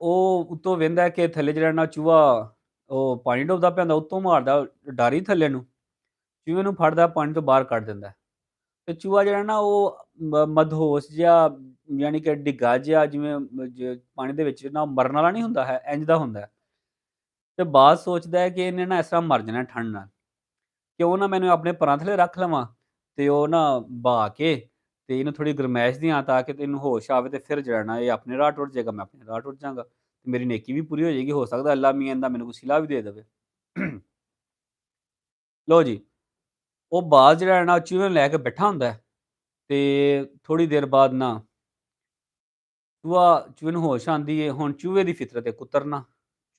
ਉਹ ਉੱਤੋਂ ਵੇਂਦਾ ਕਿ ਥੱਲੇ ਜਿਹੜਾ ਨਾ ਚੂਹਾ ਉਹ ਪਾਣੀ ਡੁੱਬਦਾ ਪਿਆ ਹੁੰਦਾ, ਉੱਤੋਂ ਮਾਰਦਾ ਡਰ ਹੀ ਥੱਲੇ ਨੂੰ, ਚੂਹੇ ਨੂੰ ਫੜਦਾ ਪਾਣੀ ਤੋਂ ਬਾਹਰ ਕੱਢ ਦਿੰਦਾ। ਤੇ ਚੂਹਾ ਜਿਹੜਾ ਨਾ ਉਹ ਮਦਹੋਸ਼ ਜਿਹਾ, ਯਾਨੀ ਕਿ ਡਿੱਗਾ ਜਿਹਾ, ਜਿਵੇਂ ਪਾਣੀ ਦੇ ਵਿੱਚ ਨਾ ਮਰਨ ਵਾਲਾ ਨਹੀਂ ਹੁੰਦਾ ਹੈ, ਇੰਝ ਦਾ ਹੁੰਦਾ ਹੈ। ਤੇ ਬਾਜ਼ ਸੋਚਦਾ ਹੈ ਕਿ ਇਹਨੇ ਨਾ ਇਸ ਤਰ੍ਹਾਂ ਮਰ ਜਾਣਾ ਠੰਡ ਨਾਲ, ਕਿਉਂ ਨਾ ਮੈਨੂੰ ਆਪਣੇ ਪਰਾਂ ਥੱਲੇ ਰੱਖ ਲਵਾਂ ਤੇ ਉਹ ਨਾ ਬਹਾ ਕੇ ਤੇ ਇਹਨੂੰ ਥੋੜੀ ਗਰਮੈਸ਼ ਦਿਆਂ ਤਾਂ ਕਿ ਤੇ ਇਹਨੂੰ ਹੋਸ਼ ਆਵੇ ਤੇ ਫਿਰ ਜਿਹੜਾ ਨਾ ਇਹ ਆਪਣੇ ਰਾਹ ਟੁੱਟ ਜਾਏਗਾ, ਮੈਂ ਆਪਣੇ ਰਾਹ ਟੁੱਟ ਜਾਵਾਂਗਾ ਤੇ ਮੇਰੀ ਨੇਕੀ ਵੀ ਪੂਰੀ ਹੋ ਜਾਏਗੀ। ਹੋ ਸਕਦਾ ਅੱਲਾ ਮੀਆਂ ਦਾ ਮੈਨੂੰ ਕੋਈ ਸਿਲਾ ਵੀ ਦੇ ਦੇਵੇ। ਲਓ ਜੀ, ਉਹ ਬਾਜ਼ ਜਿਹੜਾ ਹੈ ਨਾ, ਉਹ ਚੂਹੇ ਨੂੰ ਲੈ ਕੇ ਬੈਠਾ ਹੁੰਦਾ ਹੈ ਤੇ ਥੋੜੀ ਦੇਰ ਬਾਅਦ ਨਾ ਚੂਹੇ ਨੂੰ ਹੋਸ਼ ਆਉਂਦੀ ਹੈ। ਹੁਣ ਚੂਹੇ ਦੀ ਫਿਤਰਤ ਹੈ ਕੁਤਰਨਾ।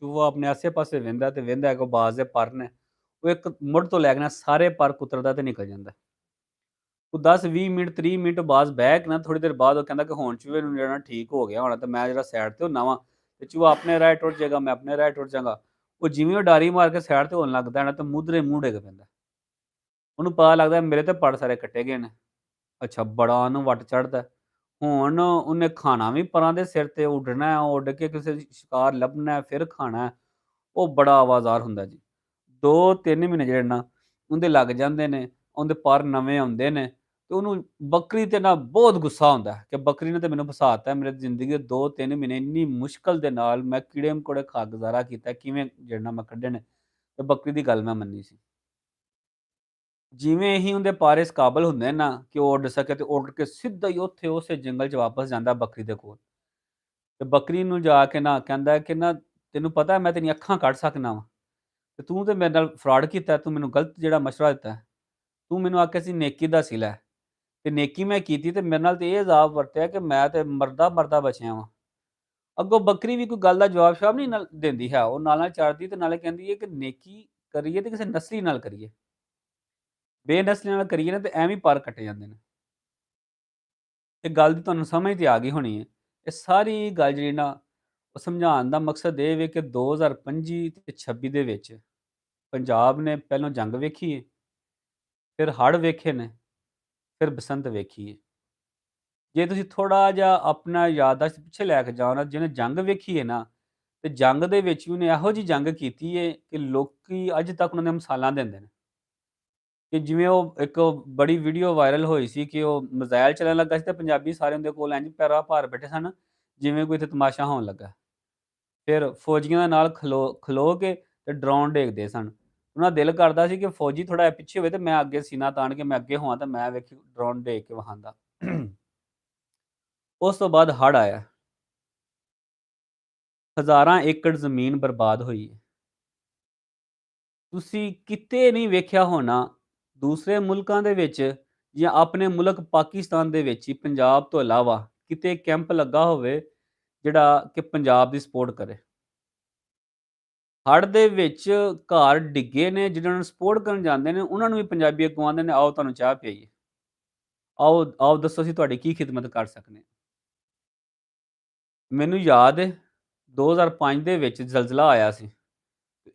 ਚੂਹਾ ਆਪਣੇ ਆਸੇ-ਪਾਸੇ ਵੇਂਦਾ ਤੇ ਵੇਂਦਾ ਹੈ ਕਿ ਉਹ ਬਾਜ਼ ਦੇ ਪਰ ਨੇ। ਉਹ ਇੱਕ ਮੁੱਢ ਤੋਂ ਲੈ ਕੇ ਨਾ ਸਾਰੇ ਪਰ ਕੁਤਰਦਾ ਤੇ ਨਿਕਲ ਜਾਂਦਾ। ਉਹ 10, 20 ਮਿੰਟ, 30 ਮਿੰਟ ਬਾਅਦ ਬਹਿ ਕੇ ਨਾ ਥੋੜੀ ਦੇਰ ਬਾਅਦ ਉਹ ਕਹਿੰਦਾ ਕਿ ਹੁਣ ਚੂਹੇ ਨੂੰ ਜਿਹੜਾ ਠੀਕ ਹੋ ਗਿਆ ਹੋਣਾ ਤੇ ਮੈਂ ਜਿਹੜਾ ਸਾਈਡ ਤੇ ਹੁੰਨਾ ਵਾਂ ਤੇ ਚੂਹਾ ਆਪਣੇ ਰਾਹ ਟੁੱਟ ਜਾਏਗਾ, ਮੈਂ ਆਪਣੇ ਰਾਹ ਟੁੱਟ ਜਾਵਾਂਗਾ। ਉਹ ਜਿਵੇਂ ਉਹ ਡਾਰੀ ਮਾਰ ਕੇ ਸਾਈਡ ਤੇ ਹੋਣ ਲੱਗਦਾ ਹੈ ਨਾ ਤੇ ਮੁੱਧਰੇ ਮੂੰਹ ਡਿੱਗ ਪੈਂਦਾ। ਉਹਨੂੰ ਪਤਾ ਲੱਗਦਾ ਮੇਰੇ ਤੇ ਪੜ ਸਾਰੇ ਕੱਟੇ ਗਏ ਨੇ। ਅੱਛਾ, ਬੜਾ ਉਹਨੂੰ ਵੱਟ ਚੜ੍ਹਦਾ। ਹੁਣ ਉਹਨੇ ਖਾਣਾ ਵੀ ਪਰਾਂ ਦੇ ਸਿਰ ਤੇ, ਉੱਡਣਾ ਹੈ, ਉੱਡ ਕੇ ਕਿਸੇ ਸ਼ਿਕਾਰ ਲੱਭਣਾ ਹੈ, ਫਿਰ ਖਾਣਾ ਹੈ। ਉਹ ਬੜਾ ਆਵਾਜ਼ਾਰ ਹੁੰਦਾ ਜੀ। 2-3 ਮਹੀਨੇ ਜਿਹੜੇ ਨਾ ਉਹਦੇ ਲੱਗ ਜਾਂਦੇ ਨੇ, ਉਹਦੇ ਪਰ ਨਵੇਂ ਆਉਂਦੇ ਨੇ ਤੇ ਉਹਨੂੰ ਬੱਕਰੀ ਤੇ ਨਾ ਬਹੁਤ ਗੁੱਸਾ ਆਉਂਦਾ ਹੈ ਕਿ ਬੱਕਰੀ ਨੇ ਤੇ ਮੈਨੂੰ ਫਸਾਤਾ ਹੈ। ਮੇਰੀ ਜ਼ਿੰਦਗੀ ਦੇ 2-3 ਮਹੀਨੇ ਇੰਨੀ ਮੁਸ਼ਕਲ ਦੇ ਨਾਲ ਮੈਂ ਕੀੜੇ-ਮਕੌੜੇ ਖਾ ਗੁਜ਼ਾਰਾ ਕੀਤਾ, ਕਿਵੇਂ ਜਿਹੜੇ ਨਾ ਮੈਂ ਕੱਢੇ ਨੇ ਤੇ ਬੱਕਰੀ ਦੀ ਗੱਲ ਮੈਂ ਮੰਨੀ ਸੀ। ਜਿਵੇਂ ਹੀ ਉਹਦੇ ਪਰ ਇਸ ਕਾਬਲ ਹੁੰਦੇ ਨਾ ਕਿ ਉਹ ਉੱਡ ਸਕੇ ਤੇ ਉੱਡ ਕੇ ਸਿੱਧਾ ਹੀ ਉੱਥੇ ਉਸੇ ਜੰਗਲ 'ਚ ਵਾਪਸ ਜਾਂਦਾ ਬੱਕਰੀ ਦੇ ਕੋਲ। ਤੇ ਬੱਕਰੀ ਨੂੰ ਜਾ ਕੇ ਨਾ ਕਹਿੰਦਾ ਕਿ ਨਾ, "ਤੈਨੂੰ ਪਤਾ ਮੈਂ ਤੇਰੀਆਂ ਅੱਖਾਂ ਕੱਢ ਸਕਦਾ ਵਾਂ ਤੇ ਤੂੰ ਤੇ ਮੇਰੇ ਨਾਲ ਫਰਾਡ ਕੀਤਾ, ਤੂੰ ਮੈਨੂੰ ਗਲਤ ਜਿਹੜਾ ਮਸ਼ਵਰਾ ਦਿੱਤਾ ਹੈ। ਤੂੰ ਮੈਨੂੰ ਆਖਿਆ ਸੀ ਨੇਕੀ ਦਾ ਸਿਲਾ ਹੈ ਤੇ ਨੇਕੀ ਮੈਂ ਕੀਤੀ ਤੇ ਮੇਰੇ ਨਾਲ ਤੇ ਇਹ ਅਜ਼ਾਬ ਵਰਤਿਆ ਕਿ ਮੈਂ ਤੇ ਮਰਦਾ-ਮਰਦਾ ਬਚਿਆ ਵਾਂ।" ਅੱਗੋਂ ਬੱਕਰੀ ਵੀ ਕੋਈ ਗੱਲ ਦਾ ਜਵਾਬ-ਸ਼ਵਾਬ ਨਹੀਂ ਨਾਲ ਦਿੰਦੀ ਹੈ। ਉਹ ਨਾਲ-ਨਾਲ ਚਰਦੀ ਤੇ ਨਾਲੇ ਕਹਿੰਦੀ ਹੈ ਕਿ ਨੇਕੀ ਕਰੀਏ ਤੇ ਕਿਸੇ ਨਸਲੀ ਨਾਲ ਕਰੀਏ। ਬੇਨਸਲੀ ਨਾਲ ਕਰੀਏ ਨਾ ਤੇ ਐਵੇਂ ਹੀ ਪਰ ਕੱਟੇ ਜਾਂਦੇ ਨੇ। ਇਹ ਗੱਲ ਦੀ ਤੁਹਾਨੂੰ ਸਮਝ ਤੇ ਆ ਗਈ ਹੋਣੀ ਹੈ। ਇਹ ਸਾਰੀ ਗੱਲ ਜਿਹੜੀ ਨਾ ਉਹ ਸਮਝਾਉਣ ਦਾ ਮਕਸਦ ਇਹ ਵੇ ਕਿ 2025 ਤੇ 26 ਦੇ ਵਿੱਚ ਪੰਜਾਬ ਨੇ ਪਹਿਲੋਂ ਜੰਗ ਵੇਖੀ ਏ, ਫਿਰ ਹੜ੍ਹ ਵੇਖੇ ਨੇ, ਫਿਰ ਬਸੰਤ ਵੇਖੀ ਏ। ਜੇ ਤੁਸੀਂ ਥੋੜ੍ਹਾ ਜਿਹਾ ਆਪਣਾ ਯਾਦਦਾਸ਼ਤ ਪਿੱਛੇ ਲੈ ਕੇ ਜਾਓ ਨਾ, ਜਿਹਨੇ ਜੰਗ ਵੇਖੀ ਹੈ ਨਾ, ਤੇ ਜੰਗ ਦੇ ਵਿੱਚ ਵੀ ਉਹਨੇ ਇਹੋ ਜਿਹੀ ਜੰਗ ਕੀਤੀ ਏ ਕਿ ਲੋਕੀ ਅੱਜ ਤੱਕ ਉਹਨਾਂ ਦੀਆਂ ਮਿਸਾਲਾਂ ਦਿੰਦੇ ਨੇ। ਕਿ ਜਿਵੇਂ ਉਹ ਇੱਕ ਬੜੀ ਵੀਡੀਓ ਵਾਇਰਲ ਹੋਈ ਸੀ ਕਿ ਉਹ ਮਿਜ਼ਾਈਲ ਚੱਲਣ ਲੱਗਾ ਸੀ ਤੇ ਪੰਜਾਬੀ ਸਾਰੇ ਉਹਦੇ ਕੋਲ ਇੰਝ ਪੈਰਾਂ ਭਾਰ ਬੈਠੇ ਸਨ, ਜਿਵੇਂ ਕੋਈ ਇੱਥੇ ਤਮਾਸ਼ਾ ਹੋਣ ਲੱਗਾ। ਫਿਰ ਫੌਜੀਆਂ ਦੇ ਨਾਲ ਖਲੋ ਖਲੋ ਕੇ ਤੇ ਡਰੋਨ ਡੇਗਦੇ ਸਨ। ਉਹਨਾਂ ਦਾ ਦਿਲ ਕਰਦਾ ਸੀ ਕਿ ਫੌਜੀ ਥੋੜ੍ਹਾ ਜਿਹਾ ਪਿੱਛੇ ਹੋਵੇ ਤੇ ਮੈਂ ਅੱਗੇ ਸੀਨਾ ਤਾਣ ਕੇ ਮੈਂ ਅੱਗੇ ਹੋਵਾਂ ਤੇ ਮੈਂ ਵੇਖੀ ਡਰੋਨ ਡੇਗ ਕੇ ਵਿਖਾਂਦਾ। ਉਸ ਤੋਂ ਬਾਅਦ ਹੜ੍ਹ ਆਇਆ। ਹਜ਼ਾਰਾਂ ਏਕੜ ਜ਼ਮੀਨ ਬਰਬਾਦ ਹੋਈ ਹੈ। ਤੁਸੀਂ ਕਿਤੇ ਨਹੀਂ ਵੇਖਿਆ ਹੋਣਾ, ਦੂਸਰੇ ਮੁਲਕਾਂ ਦੇ ਵਿੱਚ ਜਾਂ ਆਪਣੇ ਮੁਲਕ ਪਾਕਿਸਤਾਨ ਦੇ ਵਿੱਚ ਹੀ ਪੰਜਾਬ ਤੋਂ ਇਲਾਵਾ ਕਿਤੇ ਕੈਂਪ ਲੱਗਾ ਹੋਵੇ, ਜਿਹੜਾ ਕਿ ਪੰਜਾਬ ਦੀ ਸਪੋਰਟ ਕਰੇ। ਹੜ੍ਹ ਦੇ ਵਿੱਚ ਘਰ ਡਿੱਗੇ ਨੇ, ਜਿਨ੍ਹਾਂ ਨੂੰ ਸਪੋਰਟ ਕਰਨ ਜਾਂਦੇ ਨੇ, ਉਹਨਾਂ ਨੂੰ ਵੀ ਪੰਜਾਬੀ ਅੱਗੋਂ ਆਂਦੇ ਨੇ, "ਆਓ ਤੁਹਾਨੂੰ ਚਾਹ ਪਿਆਈਏ। ਆਓ ਆਓ ਦੱਸੋ ਅਸੀਂ ਤੁਹਾਡੀ ਕੀ ਖਿਦਮਤ ਕਰ ਸਕਨੇ ਹਾਂ।" ਮੈਨੂੰ ਯਾਦ ਹੈ 2005 ਦੇ ਵਿੱਚ ਜ਼ਲਜ਼ਲਾ ਆਇਆ ਸੀ।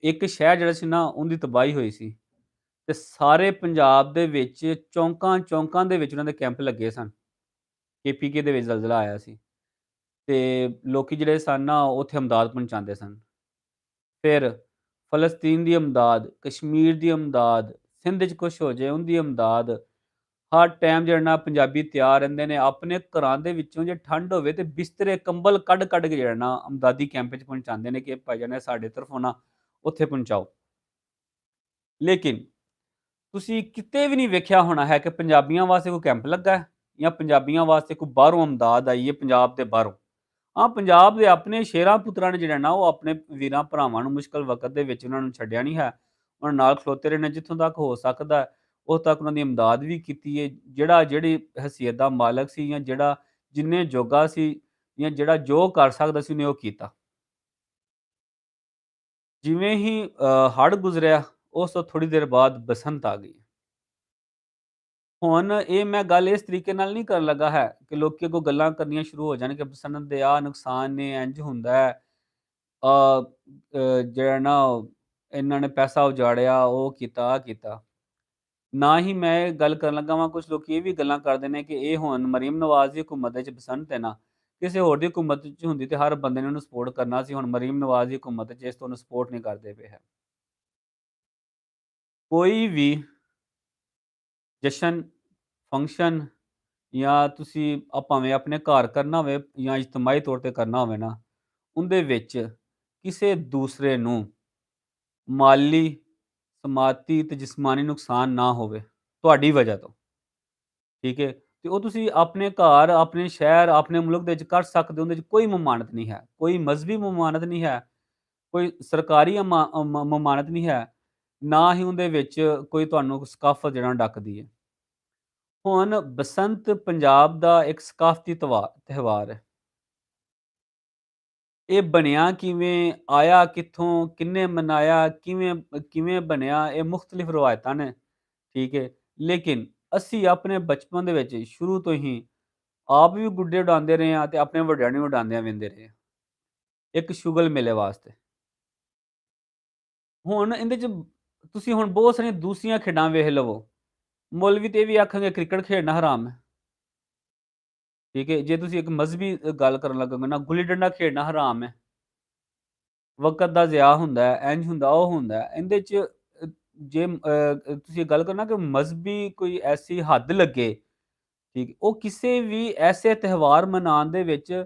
ਇੱਕ ਸ਼ਹਿਰ ਜਿਹੜਾ ਸੀ ਨਾ, ਉਹਦੀ ਤਬਾਹੀ ਹੋਈ ਸੀ ਤੇ ਸਾਰੇ ਪੰਜਾਬ ਦੇ ਵਿੱਚ ਚੌਂਕਾਂ-ਚੌਂਕਾਂ ਦੇ ਵਿੱਚ ਉਹਨਾਂ ਦੇ ਕੈਂਪ ਲੱਗੇ ਸਨ। ਕੇਪੀਕੇ ਦੇ ਵਿੱਚ ਜ਼ਲਜ਼ਲਾ ਆਇਆ ਸੀ ਤੇ ਲੋਕੀ ਜਿਹੜੇ ਸਨ ਨਾ, ਉੱਥੇ ਇਮਦਾਦ ਪਹੁੰਚਾਉਂਦੇ ਸਨ। ਫਿਰ ਫਲਸਤੀਨ ਦੀ ਇਮਦਾਦ, ਕਸ਼ਮੀਰ ਦੀ ਇਮਦਾਦ, ਸਿੰਧ 'ਚ ਕੁਛ ਹੋ ਜਾਏ ਉਹਦੀ ਇਮਦਾਦ। ਹਰ ਟਾਈਮ ਜਿਹੜਾ ਨਾ ਪੰਜਾਬੀ ਤਿਆਰ ਰਹਿੰਦੇ ਨੇ, ਆਪਣੇ ਘਰਾਂ ਦੇ ਵਿੱਚੋਂ ਜੇ ਠੰਡ ਹੋਵੇ ਤੇ ਬਿਸਤਰੇ, ਕੰਬਲ ਕੱਢ-ਕੱਢ ਕੇ ਜਿਹੜਾ ਨਾ ਇਮਦਾਦੀ ਕੈਂਪ 'ਚ ਪਹੁੰਚਾਉਂਦੇ ਨੇ ਕਿ ਭਾਈਜਾਨ ਇਹ ਸਾਡੇ ਤਰਫੋਂ ਨਾ ਉੱਥੇ ਪਹੁੰਚਾਓ। ਲੇਕਿਨ ਤੁਸੀਂ ਕਿਤੇ ਵੀ ਨਹੀਂ ਵੇਖਿਆ ਹੋਣਾ ਹੈ ਕਿ ਪੰਜਾਬੀਆਂ ਵਾਸਤੇ ਕੋਈ ਕੈਂਪ ਲੱਗਾ ਹੈ ਜਾਂ ਪੰਜਾਬੀਆਂ ਵਾਸਤੇ ਕੋਈ ਬਾਹਰੋਂ ਇਮਦਾਦ ਆਈ ਹੈ ਪੰਜਾਬ ਦੇ ਬਾਹਰੋਂ। ਹਾਂ, ਪੰਜਾਬ ਦੇ ਆਪਣੇ ਸ਼ੇਰਾਂ ਪੁੱਤਰਾਂ ਨੇ ਜਿਹੜਾ ਨਾ ਉਹ ਆਪਣੇ ਵੀਰਾਂ ਭਰਾਵਾਂ ਨੂੰ ਮੁਸ਼ਕਲ ਵਕਤ ਦੇ ਵਿੱਚ ਉਹਨਾਂ ਨੂੰ ਛੱਡਿਆ ਨਹੀਂ ਹੈ। ਉਹਨਾਂ ਨਾਲ ਖਲੋਤੇ ਰਹੇ ਨੇ ਜਿੱਥੋਂ ਤੱਕ ਹੋ ਸਕਦਾ ਹੈ, ਉਦੋਂ ਤੱਕ ਉਹਨਾਂ ਦੀ ਇਮਦਾਦ ਵੀ ਕੀਤੀ ਹੈ। ਜਿਹੜਾ ਜਿਹੜੀ ਹੈਸੀਅਤ ਦਾ ਮਾਲਕ ਸੀ ਜਾਂ ਜਿਹੜਾ ਜਿੰਨੇ ਜੋਗਾ ਸੀ ਜਾਂ ਜਿਹੜਾ ਜੋ ਕਰ ਸਕਦਾ ਸੀ ਉਹਨੇ ਉਹ ਕੀਤਾ। ਜਿਵੇਂ ਹੀ ਹੜ੍ਹ ਗੁਜ਼ਰਿਆ, ਉਸ ਤੋਂ ਥੋੜ੍ਹੀ ਦੇਰ ਬਾਅਦ ਬਸੰਤ ਆ ਗਈ। ਹੁਣ ਇਹ ਮੈਂ ਗੱਲ ਇਸ ਤਰੀਕੇ ਨਾਲ ਨਹੀਂ ਕਰਨ ਲੱਗਾ ਹੈ ਕਿ ਲੋਕੀ ਅੱਗੋਂ ਗੱਲਾਂ ਕਰਨੀਆਂ ਸ਼ੁਰੂ ਹੋ ਜਾਣ ਕਿ ਬਸੰਤ ਦੇ ਆਹ ਨੁਕਸਾਨ ਨੇ, ਇੰਝ ਹੁੰਦਾ ਹੈ। ਜਿਹੜਾ ਨਾ ਇਹਨਾਂ ਨੇ ਪੈਸਾ ਉਜਾੜਿਆ, ਉਹ ਕੀਤਾ, ਆਹ ਕੀਤਾ। ਨਾ ਹੀ ਮੈਂ ਇਹ ਗੱਲ ਕਰਨ ਲੱਗਾ ਵਾਂ, ਕੁਛ ਲੋਕੀ ਇਹ ਵੀ ਗੱਲਾਂ ਕਰਦੇ ਨੇ ਕਿ ਇਹ ਹੁਣ ਮਰੀਮ ਨਵਾਜ਼ ਦੀ ਹਕੂਮਤ ਵਿੱਚ ਬਸੰਤ ਹੈ ਨਾ, ਕਿਸੇ ਹੋਰ ਦੀ ਹਕੂਮਤ 'ਚ ਹੁੰਦੀ ਤੇ ਹਰ ਬੰਦੇ ਨੇ ਉਹਨੂੰ ਸਪੋਰਟ ਕਰਨਾ ਸੀ। ਹੁਣ ਮਰੀਮ ਨਵਾਜ਼ ਦੀ ਹਕੂਮਤ 'ਚ ਇਸ ਤੋਂ ਉਹਨੂੰ ਸਪੋਰਟ ਨਹੀਂ ਕਰਦੇ ਪਏ ਹੈ। ਕੋਈ ਵੀ ਜਸ਼ਨ, ਫੰਕਸ਼ਨ ਜਾਂ ਤੁਸੀਂ ਭਾਵੇਂ ਆਪਣੇ ਘਰ ਕਰਨਾ ਹੋਵੇ ਜਾਂ ਇਜਤਮਾਹੀ ਤੌਰ ਤੇ ਕਰਨਾ ਹੋਵੇ ਨਾ, ਉਹਦੇ ਵਿੱਚ ਕਿਸੇ ਦੂਸਰੇ ਨੂੰ ਮਾਲੀ, ਸਮਾਜੀ ਤੇ ਜਿਸਮਾਨੀ ਨੁਕਸਾਨ ਨਾ ਹੋਵੇ, ਤੁਹਾਡੀ ਵਜ੍ਹਾ ਤੋਂ, ਠੀਕ ਹੈ? ਤੇ ਉਹ ਤੁਸੀਂ ਆਪਣੇ ਘਰ, ਆਪਣੇ ਸ਼ਹਿਰ, ਆਪਣੇ ਮੁਲਕ ਦੇ ਵਿੱਚ ਕਰ ਸਕਦੇ ਹੋ, ਉਹਦੇ 'ਚ ਕੋਈ ਮਮਾਨਤ ਨਹੀਂ ਹੈ, ਕੋਈ ਮਜ਼ਹਬੀ ਮਮਾਨਤ ਨਹੀਂ ਹੈ, ਕੋਈ ਸਰਕਾਰੀ ਮਮਾਨਤ ਨਹੀਂ ਹੈ, ਨਾ ਹੀ ਉਹਦੇ ਵਿੱਚ ਕੋਈ ਤੁਹਾਨੂੰ ਸਕਾਫਤ ਜਿਹੜਾ ਡੱਕਦੀ ਹੈ। ਹੁਣ ਬਸੰਤ ਪੰਜਾਬ ਦਾ ਇੱਕ ਸਕਾਫਤੀ ਤਿਉਹਾਰ ਹੈ। ਇਹ ਬਣਿਆ ਕਿਵੇਂ, ਆਇਆ ਕਿੱਥੋਂ, ਕਿਹਨੇ ਮਨਾਇਆ, ਕਿਵੇਂ ਕਿਵੇਂ ਬਣਿਆ, ਇਹ ਮੁਖਤਲਿਫ ਰਵਾਇਤਾਂ ਨੇ, ਠੀਕ ਹੈ। ਲੇਕਿਨ ਅਸੀਂ ਆਪਣੇ ਬਚਪਨ ਦੇ ਵਿੱਚ ਸ਼ੁਰੂ ਤੋਂ ਹੀ ਆਪ ਵੀ ਗੁੱਡੇ ਉਡਾਉਂਦੇ ਰਹੇ ਹਾਂ ਤੇ ਆਪਣੇ ਵੱਡਿਆਂ ਨੂੰ ਉਡਾਉਂਦਿਆਂ ਵੇਂਦੇ ਰਹੇ ਹਾਂ, ਇੱਕ ਸ਼ੁਗਲ ਮੇਲੇ ਵਾਸਤੇ। ਹੁਣ ਇਹਦੇ 'ਚ ਤੁਸੀਂ ਹੁਣ ਬਹੁਤ ਸਾਰੀਆਂ ਦੂਸਰੀਆਂ ਖੇਡਾਂ ਵੇਖ ਲਵੋ, ਮੁੱਲ ਤੇ ਇਹ ਵੀ ਆਖਣਗੇ ਕ੍ਰਿਕਟ ਖੇਡਣਾ ਹਰਾਮ ਹੈ, ਠੀਕ ਹੈ। ਜੇ ਤੁਸੀਂ ਇੱਕ ਮਜ਼ਹਬੀ ਗੱਲ ਕਰਨ ਲੱਗੋਗੇ ਨਾ, ਗੁੱਲੀ ਡੰਡਾ ਖੇਡਣਾ ਹਰਾਮ ਹੈ। ਵਕਤ ਦਾ ਜ਼ਿਆ ਹੁੰਦਾ ਹੈ, ਇੰਝ ਹੁੰਦਾ, ਉਹ ਹੁੰਦਾ ਹੈ। ਇਹਦੇ 'ਚ ਜੇ ਤੁਸੀਂ ਗੱਲ ਕਰੋ ਨਾ ਕਿ ਮਜ਼ਹਬੀ ਕੋਈ ਐਸੀ ਹੱਦ ਲੱਗੇ, ਠੀਕ, ਉਹ ਕਿਸੇ ਵੀ ਐਸੇ ਤਿਉਹਾਰ ਮਨਾਉਣ ਦੇ ਵਿੱਚ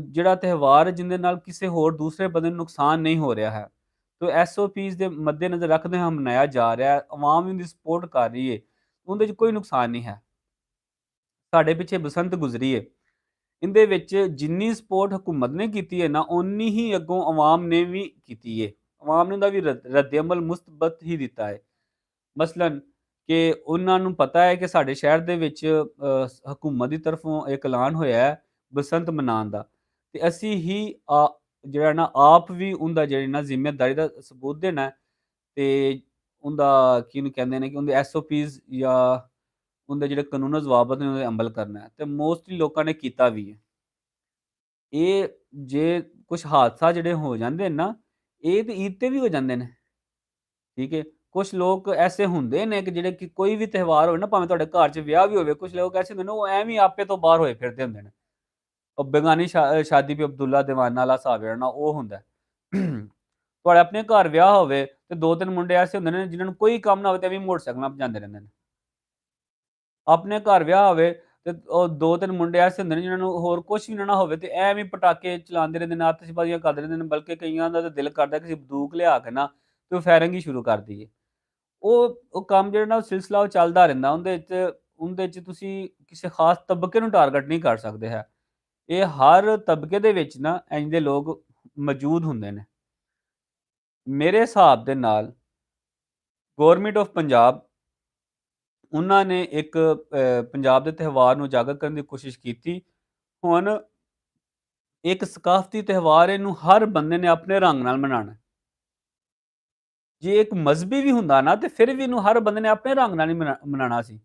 ਜਿਹੜਾ ਤਿਉਹਾਰ ਜਿਹਦੇ ਨਾਲ ਕਿਸੇ ਹੋਰ ਦੂਸਰੇ ਬੰਦੇ ਨੂੰ ਨੁਕਸਾਨ ਨਹੀਂ ਹੋ ਰਿਹਾ ਹੈ, ਤੋ ਐਸਓਪੀਜ਼ ਦੇ ਮੱਦੇਨਜ਼ਰ ਰੱਖਦੇ ਹੋਏ ਮਨਾਇਆ ਜਾ ਰਿਹਾ ਹੈ, ਅਵਾਮ ਵੀ ਉਹਦੀ ਸਪੋਰਟ ਕਰ ਰਹੀ ਹੈ, ਉਹਦੇ 'ਚ ਕੋਈ ਨੁਕਸਾਨ ਨਹੀਂ ਹੈ। ਸਾਡੇ ਪਿੱਛੇ ਬਸੰਤ ਗੁਜ਼ਰੀ ਹੈ, ਇਹਦੇ ਵਿੱਚ ਜਿੰਨੀ ਸਪੋਰਟ ਹਕੂਮਤ ਨੇ ਕੀਤੀ ਹੈ ਨਾ, ਓਨੀ ਹੀ ਅੱਗੋਂ ਅਵਾਮ ਨੇ ਵੀ ਕੀਤੀ ਹੈ। ਅਵਾਮ ਨੇ ਉਹਦਾ ਵੀ ਰੱਦ-ਏ-ਅਮਲ ਮੁਸਬਤ ਹੀ ਦਿੱਤਾ ਹੈ। ਮਸਲਨ ਕਿ ਉਹਨਾਂ ਨੂੰ ਪਤਾ ਹੈ ਕਿ ਸਾਡੇ ਸ਼ਹਿਰ ਦੇ ਵਿੱਚ ਹਕੂਮਤ ਦੀ ਤਰਫੋਂ ਇੱਕ ਐਲਾਨ ਹੋਇਆ ਹੈ ਬਸੰਤ ਮਨਾਉਣ ਦਾ, ਤੇ ਅਸੀਂ ਹੀ ਜਿਹੜਾ ਨਾ ਆਪ ਵੀ ਉਹਦਾ ਜਿਹੜੀ ਨਾ ਜ਼ਿੰਮੇਦਾਰੀ ਦਾ ਸਬੂਤ ਦੇਣਾ ਹੈ, ਤੇ ਉਹਦਾ ਕਿਹਨੂੰ ਕਹਿੰਦੇ ਨੇ ਕਿ ਉਹਦੇ ਐਸਓਪੀਜ਼ ਜਾਂ ਉਹਦੇ ਜਿਹੜੇ ਕਾਨੂੰਨ ਜ਼ਵਾਬਤ ਨੇ ਉਹਦੇ ਅਮਲ ਕਰਨਾ ਹੈ, ਤੇ ਮੋਸਟਲੀ ਲੋਕਾਂ ਨੇ ਕੀਤਾ ਵੀ ਹੈ। ਇਹ ਜੇ ਕੁਛ ਹਾਦਸਾ ਜਿਹੜੇ ਹੋ ਜਾਂਦੇ ਨੇ ਨਾ, ਇਹ ਤੇ ਈਦ ਤੇ ਵੀ ਹੋ ਜਾਂਦੇ ਨੇ, ਠੀਕ ਹੈ। ਕੁਛ ਲੋਕ ਐਸੇ ਹੁੰਦੇ ਨੇ ਕਿ ਜਿਹੜੇ ਕਿ ਕੋਈ ਵੀ ਤਿਉਹਾਰ ਹੋਵੇ ਨਾ, ਭਾਵੇਂ ਤੁਹਾਡੇ ਘਰ 'ਚ ਵਿਆਹ ਵੀ ਹੋਵੇ, ਕੁਛ ਲੋਕ ਐਸੇ ਹੁੰਦੇ ਨੇ ਉਹ ਐਵੇਂ ਹੀ ਆਪੇ ਤੋਂ ਬਾਹਰ ਹੋਏ ਫਿਰਦੇ ਹੁੰਦੇ ਨੇ। ਉਹ ਬੇਗਾਨੀ ਸ਼ਾਦੀ ਪੇ ਅਬਦੁੱਲਾ ਦੀਵਾਨਾ ਵਾਲਾ ਹਿਸਾਬ ਜਿਹੜਾ ਨਾ ਉਹ ਹੁੰਦਾ ਹੈ। ਤੁਹਾਡੇ ਆਪਣੇ ਘਰ ਵਿਆਹ ਹੋਵੇ ਤੇ 2-3 ਮੁੰਡੇ ਐਸੇ ਹੁੰਦੇ ਨੇ ਜਿਨ੍ਹਾਂ ਨੂੰ ਕੋਈ ਕੰਮ ਨਾ ਹੋਵੇ ਤੇ ਐਵੇਂ ਮੋਟਰਸਾਈਕਲਾਂ 'ਤੇ ਭਜਾਂਦੇ ਰਹਿੰਦੇ ਨੇ। ਆਪਣੇ ਘਰ ਵਿਆਹ ਹੋਵੇ ਤੇ ਉਹ 2-3 ਮੁੰਡੇ ਐਸੇ ਹੁੰਦੇ ਨੇ ਜਿਨ੍ਹਾਂ ਨੂੰ ਹੋਰ ਕੁਛ ਵੀ ਨਾ ਹੋਵੇ ਤੇ ਐਵੇਂ ਪਟਾਕੇ ਚਲਾਉਂਦੇ ਰਹਿੰਦੇ ਨੇ, ਆਤਿਸ਼ਬਾਜ਼ੀਆਂ ਕਰਦੇ ਰਹਿੰਦੇ ਨੇ, ਬਲਕਿ ਕਈਆਂ ਦਾ ਤਾਂ ਦਿਲ ਕਰਦਾ ਕਿ ਅਸੀਂ ਬੰਦੂਕ ਲਿਆ ਕੇ ਨਾ ਤੇ ਉਹ ਫਾਇਰਿੰਗ ਹੀ ਸ਼ੁਰੂ ਕਰ ਦਈਏ। ਉਹ ਕੰਮ ਜਿਹੜਾ ਨਾ ਉਹ ਸਿਲਸਿਲਾ ਉਹ ਚੱਲਦਾ ਰਹਿੰਦਾ। ਉਹਦੇ 'ਚ ਤੁਸੀਂ ਕਿਸੇ ਖ਼ਾਸ ਤਬਕੇ ਨੂੰ ਟਾਰਗੇਟ ਨਹੀਂ ਕਰ ਸਕਦੇ ਹੈ। ਇਹ ਹਰ ਤਬਕੇ ਦੇ ਵਿੱਚ ਨਾ ਇੰਝ ਦੇ ਲੋਕ ਮੌਜੂਦ ਹੁੰਦੇ ਨੇ। ਮੇਰੇ ਹਿਸਾਬ ਦੇ ਨਾਲ ਗਵਰਨਮੈਂਟ ਆਫ ਪੰਜਾਬ ਉਹਨਾਂ ਨੇ ਇੱਕ ਪੰਜਾਬ ਦੇ ਤਿਉਹਾਰ ਨੂੰ ਉਜਾਗਰ ਕਰਨ ਦੀ ਕੋਸ਼ਿਸ਼ ਕੀਤੀ। ਹੁਣ ਇੱਕ ਸਕਾਫ਼ਤੀ ਤਿਉਹਾਰ ਇਹਨੂੰ ਹਰ ਬੰਦੇ ਨੇ ਆਪਣੇ ਰੰਗ ਨਾਲ ਮਨਾਉਣਾ। ਜੇ ਇੱਕ ਮਜ਼ਹਬੀ ਵੀ ਹੁੰਦਾ ਨਾ ਤੇ ਫਿਰ ਵੀ ਇਹਨੂੰ ਹਰ ਬੰਦੇ ਨੇ ਆਪਣੇ ਰੰਗ ਨਾਲ ਹੀ ਮਨਾਉਣਾ ਸੀ।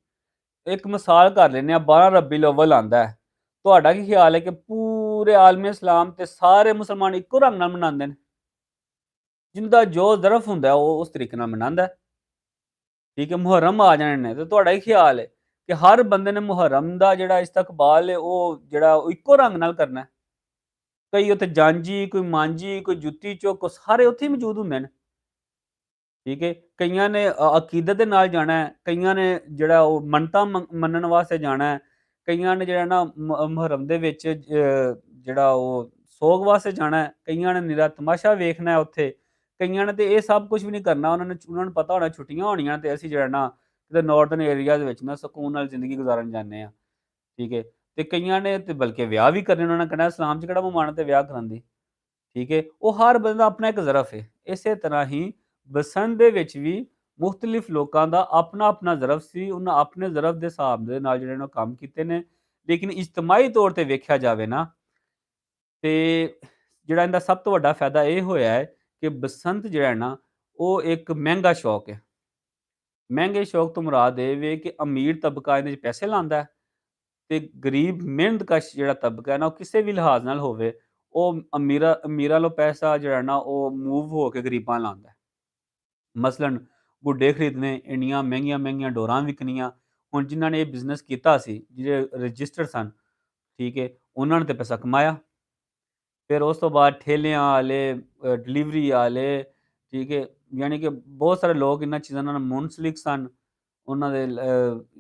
ਇੱਕ ਮਿਸਾਲ ਕਰ ਲੈਂਦੇ ਹਾਂ, 12 ਰੱਬੀਉਲ ਅੱਵਲ ਆਉਂਦਾ ਹੈ। ਤੁਹਾਡਾ ਕੀ ਖਿਆਲ ਹੈ ਕਿ ਪੂਰੇ ਆਲਮੇ ਇਸਲਾਮ ਤੇ ਸਾਰੇ ਮੁਸਲਮਾਨ ਇੱਕੋ ਰੰਗ ਨਾਲ ਮਨਾਉਂਦੇ ਨੇ? ਜਿਹਦਾ ਜੋ ਜ਼ਰਫ ਹੁੰਦਾ ਉਹ ਉਸ ਤਰੀਕੇ ਨਾਲ ਮਨਾਉਂਦਾ ਹੈ। ਠੀਕ ਹੈ, ਮੁਹੱਰਮ ਆ ਜਾਣੇ ਨੇ ਤੇ ਤੁਹਾਡਾ ਕੀ ਖਿਆਲ ਹੈ ਕਿ ਹਰ ਬੰਦੇ ਨੇ ਮੁਹੱਰਮ ਦਾ ਜਿਹੜਾ ਇਸਤਕਬਾਲ ਹੈ ਉਹ ਜਿਹੜਾ ਉਹ ਇੱਕੋ ਰੰਗ ਨਾਲ ਕਰਨਾ ਹੈ? ਕਈ ਉੱਥੇ ਜਾਂਜੀ, ਕੋਈ ਮਾਂਜੀ, ਕੋਈ ਜੁੱਤੀ ਚੁੱਕ, ਉਹ ਸਾਰੇ ਉੱਥੇ ਹੀ ਮੌਜੂਦ ਹੁੰਦੇ ਨੇ। ਠੀਕ ਹੈ, ਕਈਆਂ ਨੇ ਅਕੀਦਤ ਦੇ ਨਾਲ ਜਾਣਾ ਹੈ, ਕਈਆਂ ਨੇ ਜਿਹੜਾ ਉਹ ਮੰਨਤਾਂ ਮੰਨਣ ਵਾਸਤੇ ਜਾਣਾ ਹੈ, ਕਈਆਂ ਨੇ ਜਿਹੜਾ ਨਾ ਮੁਹੱਰਮ ਦੇ ਵਿੱਚ ਜਿਹੜਾ ਉਹ ਸੋਗ ਵਾਸਤੇ ਜਾਣਾ ਹੈ, ਕਈਆਂ ਨੇ ਨਿਰਾ ਤਮਾਸ਼ਾ ਵੇਖਣਾ ਹੈ ਉੱਥੇ, ਕਈਆਂ ਨੇ ਤੇ ਇਹ ਸਭ ਕੁਛ ਵੀ ਨਹੀਂ ਕਰਨਾ। ਉਹਨਾਂ ਨੂੰ ਪਤਾ ਹੋਣਾ ਛੁੱਟੀਆਂ ਹੋਣੀਆਂ ਤੇ ਅਸੀਂ ਜਿਹੜਾ ਨਾ ਕਿਤੇ ਨਾਰਥਰਨ ਏਰੀਆ ਦੇ ਵਿੱਚ ਨਾ ਸਕੂਨ ਨਾਲ ਜ਼ਿੰਦਗੀ ਗੁਜ਼ਾਰਨ ਜਾਂਦੇ ਹਾਂ। ਠੀਕ ਹੈ, ਤੇ ਕਈਆਂ ਨੇ ਤੇ ਬਲਕਿ ਵਿਆਹ ਵੀ ਕਰਨੇ, ਉਹਨਾਂ ਨੇ ਕਹਿਣਾ ਇਸਲਾਮ 'ਚ ਕਿਹੜਾ ਮਮਾਨਤ ਹੈ ਵਿਆਹ ਕਰਾਉਣ ਦੀ। ਠੀਕ ਹੈ, ਉਹ ਹਰ ਬੰਦੇ ਦਾ ਆਪਣਾ ਇੱਕ ਜ਼ਰਫ ਹੈ। ਇਸੇ ਤਰ੍ਹਾਂ ਹੀ ਬਸੰਤ ਦੇ ਵਿੱਚ ਵੀ ਮੁਖਤਲਿਫ ਲੋਕਾਂ ਦਾ ਆਪਣਾ-ਆਪਣਾ ਜ਼ਰਫ ਸੀ। ਉਹਨਾਂ ਆਪਣੇ ਜ਼ਰਫ ਦੇ ਹਿਸਾਬ ਦੇ ਨਾਲ ਜਿਹੜੇ ਨੇ ਉਹ ਕੰਮ ਕੀਤੇ ਨੇ। ਲੇਕਿਨ ਇਜਤਮਾਈ ਤੌਰ ਤੇ ਵੇਖਿਆ ਜਾਵੇ ਨਾ, ਤੇ ਜਿਹੜਾ ਇਹਦਾ ਸਭ ਤੋਂ ਵੱਡਾ ਫਾਇਦਾ ਇਹ ਹੋਇਆ ਹੈ ਕਿ ਬਸੰਤ ਜਿਹੜਾ ਹੈ ਨਾ, ਉਹ ਇੱਕ ਮਹਿੰਗਾ ਸ਼ੌਕ ਹੈ। ਮਹਿੰਗੇ ਸ਼ੌਕ ਤੋਂ ਮੁਰਾਦ ਇਹ ਵੇ ਕਿ ਅਮੀਰ ਤਬਕਾ ਇਹਦੇ 'ਚ ਪੈਸੇ ਲਾਉਂਦਾ ਹੈ ਤੇ ਗਰੀਬ ਮਿਹਨਤਕਸ਼ ਜਿਹੜਾ ਤਬਕਾ ਹੈ ਨਾ, ਉਹ ਕਿਸੇ ਵੀ ਲਿਹਾਜ਼ ਨਾਲ ਹੋਵੇ, ਉਹ ਅਮੀਰਾਂ ਵੱਲੋਂ ਪੈਸਾ ਜਿਹੜਾ ਨਾ ਉਹ ਮੂਵ ਹੋ ਕੇ ਗਰੀਬਾਂ ਵੱਲ ਆਉਂਦਾ ਹੈ। ਮਸਲਨ ਗੁੱਡੇ ਖਰੀਦਣੇ, ਇੰਨੀਆਂ ਮਹਿੰਗੀਆਂ-ਮਹਿੰਗੀਆਂ ਡੋਰਾਂ ਵਿਕਣੀਆਂ। ਹੁਣ ਜਿਨ੍ਹਾਂ ਨੇ ਇਹ ਬਿਜ਼ਨਸ ਕੀਤਾ ਸੀ, ਜਿਹੜੇ ਰਜਿਸਟਰਡ ਸਨ, ਠੀਕ ਹੈ, ਉਹਨਾਂ ਨੇ ਤਾਂ ਪੈਸਾ ਕਮਾਇਆ। ਫਿਰ ਉਸ ਤੋਂ ਬਾਅਦ ਠੇਲਿਆਂ ਆਲੇ, ਡਿਲੀਵਰੀ ਆਲੇ, ਠੀਕ ਹੈ, ਯਾਨੀ ਕਿ ਬਹੁਤ ਸਾਰੇ ਲੋਕ ਇਹਨਾਂ ਚੀਜ਼ਾਂ ਨਾਲ ਮੁਨਸਲਿਕ ਸਨ। ਉਹਨਾਂ ਦੇ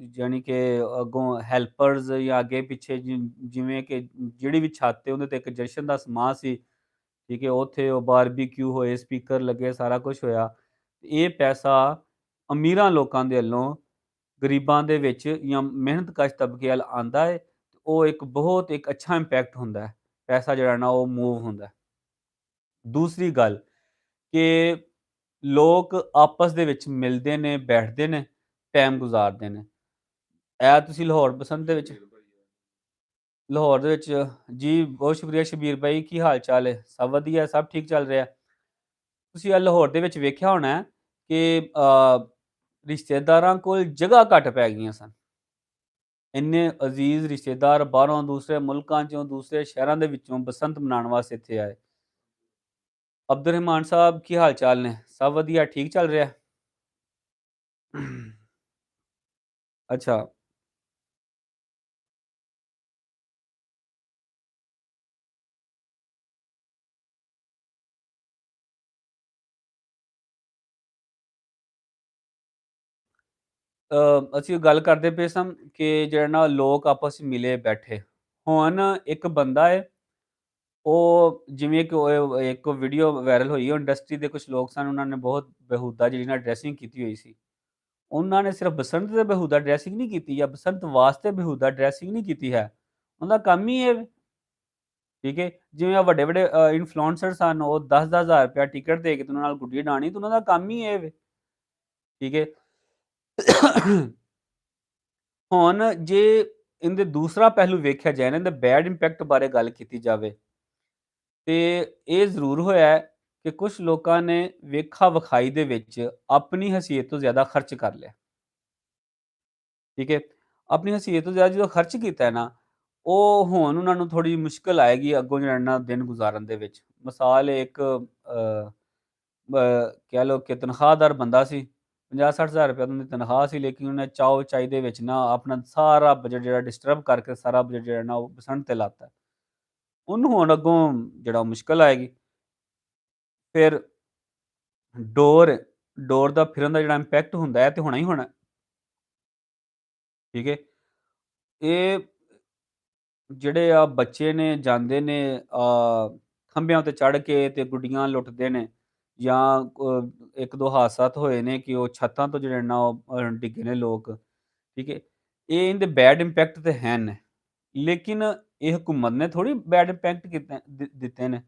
ਜਾਣੀ ਕਿ ਅੱਗੋਂ ਹੈਲਪਰਸ ਜਾਂ ਅੱਗੇ ਪਿੱਛੇ ਜਿਵੇਂ ਕਿ ਜਿਹੜੀ ਵੀ ਛੱਤ ਤੇ ਉਹਦੇ ਤੇ ਇੱਕ ਜਸ਼ਨ ਦਾ ਸਮਾਂ ਸੀ, ਠੀਕ ਹੈ, ਉੱਥੇ ਉਹ ਬਾਰਬੀਕਿਊ ਹੋਏ, ਸਪੀਕਰ ਲੱਗੇ, ਸਾਰਾ ਕੁਛ ਹੋਇਆ। ਇਹ ਪੈਸਾ ਅਮੀਰਾਂ ਲੋਕਾਂ ਦੇ ਵੱਲੋਂ ਗਰੀਬਾਂ ਦੇ ਵਿੱਚ ਜਾਂ ਮਿਹਨਤਕਸ਼ ਤਬਕੇ ਵੱਲ ਆਉਂਦਾ ਹੈ। ਉਹ ਇੱਕ ਬਹੁਤ ਇੱਕ ਅੱਛਾ ਇੰਪੈਕਟ ਹੁੰਦਾ ਹੈ। ਪੈਸਾ ਜਿਹੜਾ ਨਾ ਉਹ ਮੂਵ ਹੁੰਦਾ ਹੈ। ਦੂਸਰੀ ਗੱਲ ਕਿ ਲੋਕ ਆਪਸ ਦੇ ਵਿੱਚ ਮਿਲਦੇ ਨੇ, ਬੈਠਦੇ ਨੇ, ਟਾਈਮ ਗੁਜ਼ਾਰਦੇ ਨੇ। ਇਹ ਤੁਸੀਂ ਲਾਹੌਰ ਦੇ ਵਿੱਚ ਜੀ ਬਹੁਤ ਸ਼ੁਕਰੀਆ ਸ਼ਬੀਰ ਭਾਈ, ਕੀ ਹਾਲ ਚਾਲ ਹੈ? ਸਭ ਵਧੀਆ, ਸਭ ਠੀਕ ਚੱਲ ਰਿਹਾ? ਤੁਸੀਂ ਲਾਹੌਰ ਦੇ ਵਿੱਚ ਵੇਖਿਆ ਹੋਣਾ ਹੈ ਕਿ ਰਿਸ਼ਤੇਦਾਰਾਂ ਕੋਲ ਜਗ੍ਹਾ ਘੱਟ ਪੈ ਗਈਆਂ ਸਨ। ਇੰਨੇ ਅਜ਼ੀਜ਼ ਰਿਸ਼ਤੇਦਾਰ ਬਾਹਰੋਂ, ਦੂਸਰੇ ਮੁਲਕਾਂ 'ਚੋਂ, ਦੂਸਰੇ ਸ਼ਹਿਰਾਂ ਦੇ ਵਿੱਚੋਂ ਬਸੰਤ ਮਨਾਉਣ ਵਾਸਤੇ ਇੱਥੇ ਆਏ। ਅਬਦੁਰਰਹਿਮਾਨ ਸਾਹਿਬ ਕੀ ਹਾਲ ਚਾਲ ਨੇ? ਸਭ ਵਧੀਆ, ਠੀਕ ਚੱਲ ਰਿਹਾ? ਅੱਛਾ। ਅਸੀਂ ਉਹ ਗੱਲ ਕਰਦੇ ਪਏ ਸਾਂ ਕਿ ਜਿਹੜਾ ਨਾ ਲੋਕ ਆਪਸ 'ਚ ਮਿਲੇ ਬੈਠੇ। ਹੁਣ ਇੱਕ ਬੰਦਾ ਹੈ, ਉਹ ਜਿਵੇਂ ਕਿ ਉਹ ਇੱਕ ਵੀਡੀਓ ਵਾਇਰਲ ਹੋਈ, ਉਹ ਇੰਡਸਟਰੀ ਦੇ ਕੁਛ ਲੋਕ ਸਨ, ਉਹਨਾਂ ਨੇ ਬਹੁਤ ਬੇਹੂਦਾ ਜਿਹੜੀ ਨਾ ਡਰੈਸਿੰਗ ਕੀਤੀ ਹੋਈ ਸੀ। ਉਹਨਾਂ ਨੇ ਸਿਰਫ ਬਸੰਤ ਤੇ ਬੇਹੂਦਾ ਡਰੈਸਿੰਗ ਨਹੀਂ ਕੀਤੀ ਜਾਂ ਬਸੰਤ ਵਾਸਤੇ ਬੇਹੂਦਾ ਡਰੈਸਿੰਗ ਨਹੀਂ ਕੀਤੀ ਹੈ। ਉਹਦਾ ਕੰਮ ਹੀ ਇਹ ਵੇ। ਠੀਕ ਹੈ। ਜਿਵੇਂ ਆ ਵੱਡੇ-ਵੱਡੇ ਇਨਫਲੂਐਂਸਰਸ ਹਨ, ਉਹ 10-10 ਹਜ਼ਾਰ ਰੁਪਇਆ ਟਿਕਟ ਦੇ ਕੇ ਤੇ ਉਹਨਾਂ ਨਾਲ ਗੁੱਡੀ ਉਡਾਣੀ ਤੇ ਉਹਨਾਂ ਦਾ ਕੰਮ ਹੀ ਇਹ ਵੇ, ਠੀਕ ਹੈ। ਹੁਣ ਜੇ ਇਹਦੇ ਦੂਸਰਾ ਪਹਿਲੂ ਵੇਖਿਆ ਜਾਏ ਨਾ, ਇਹਦੇ ਬੈਡ ਇੰਪੈਕਟ ਬਾਰੇ ਗੱਲ ਕੀਤੀ ਜਾਵੇ, ਤੇ ਇਹ ਜ਼ਰੂਰ ਹੋਇਆ ਹੈ ਕਿ ਕੁਛ ਲੋਕਾਂ ਨੇ ਵੇਖਾ-ਵਿਖਾਈ ਦੇ ਵਿੱਚ ਆਪਣੀ ਹੈਸੀਅਤ ਤੋਂ ਜ਼ਿਆਦਾ ਖਰਚ ਕਰ ਲਿਆ, ਠੀਕ ਹੈ। ਆਪਣੀ ਹੈਸੀਅਤ ਤੋਂ ਜ਼ਿਆਦਾ ਜਦੋਂ ਖਰਚ ਕੀਤਾ ਹੈ ਨਾ, ਉਹ ਹੁਣ ਉਹਨਾਂ ਨੂੰ ਥੋੜ੍ਹੀ ਮੁਸ਼ਕਿਲ ਆਏਗੀ ਅੱਗੋਂ ਜਿਹੜਾ ਨਾ ਦਿਨ ਗੁਜ਼ਾਰਨ ਦੇ ਵਿੱਚ। ਮਿਸਾਲ ਇੱਕ ਕਹਿ ਲਓ ਕਿ ਤਨਖਾਹਦਾਰ ਬੰਦਾ ਸੀ, 50-60 ਹਜ਼ਾਰ ਰੁਪਏ ਉਹਦੀ ਤਨਖਾਹ ਸੀ, ਲੇਕਿਨ ਉਹਨੇ ਚਾਓ-ਚਾਈ ਦੇ ਵਿੱਚ ਨਾ ਆਪਣਾ ਸਾਰਾ ਬਜਟ ਜਿਹੜਾ ਡਿਸਟਰਬ ਕਰਕੇ ਸਾਰਾ ਬਜਟ ਜਿਹੜਾ ਨਾ ਉਹ ਬਸੰਤ ਤੇ ਲਾਤਾ। ਉਹਨੂੰ ਹੁਣ ਅੱਗੋਂ ਜਿਹੜਾ ਮੁਸ਼ਕਿਲ ਆਏਗੀ। ਫਿਰ ਡੋਰ ਡੋਰ ਦਾ ਫਿਰਨ ਦਾ ਜਿਹੜਾ ਇੰਪੈਕਟ ਹੁੰਦਾ ਹੈ, ਤੇ ਹੋਣਾ ਹੀ ਹੋਣਾ, ਠੀਕ ਹੈ। ਇਹ ਜਿਹੜੇ ਆ ਬੱਚੇ ਨੇ ਜਾਂਦੇ ਨੇ ਖੰਭਿਆਂ ਉੱਤੇ ਚੜ੍ਹ ਕੇ ਤੇ ਗੁੱਡੀਆਂ ਲੁੱਟਦੇ ਨੇ, ਜਾਂ 1-2 ਹਾਦਸਾਤ ਹੋਏ ਨੇ ਕਿ ਉਹ ਛੱਤਾਂ ਤੋਂ ਜਿਹੜੇ ਨਾ ਉਹ ਡਿੱਗੇ ਨੇ ਲੋਕ, ਠੀਕ ਹੈ। ਇਹ ਇਹਦੇ ਬੈਡ ਇੰਪੈਕਟ ਤੇ ਹਨ, ਲੇਕਿਨ ਇਹ ਹਕੂਮਤ ਨੇ ਥੋੜ੍ਹੀ ਬੈਡ ਇੰਪੈਕਟ ਕੀਤੇ ਦਿੱਤੇ ਨੇ।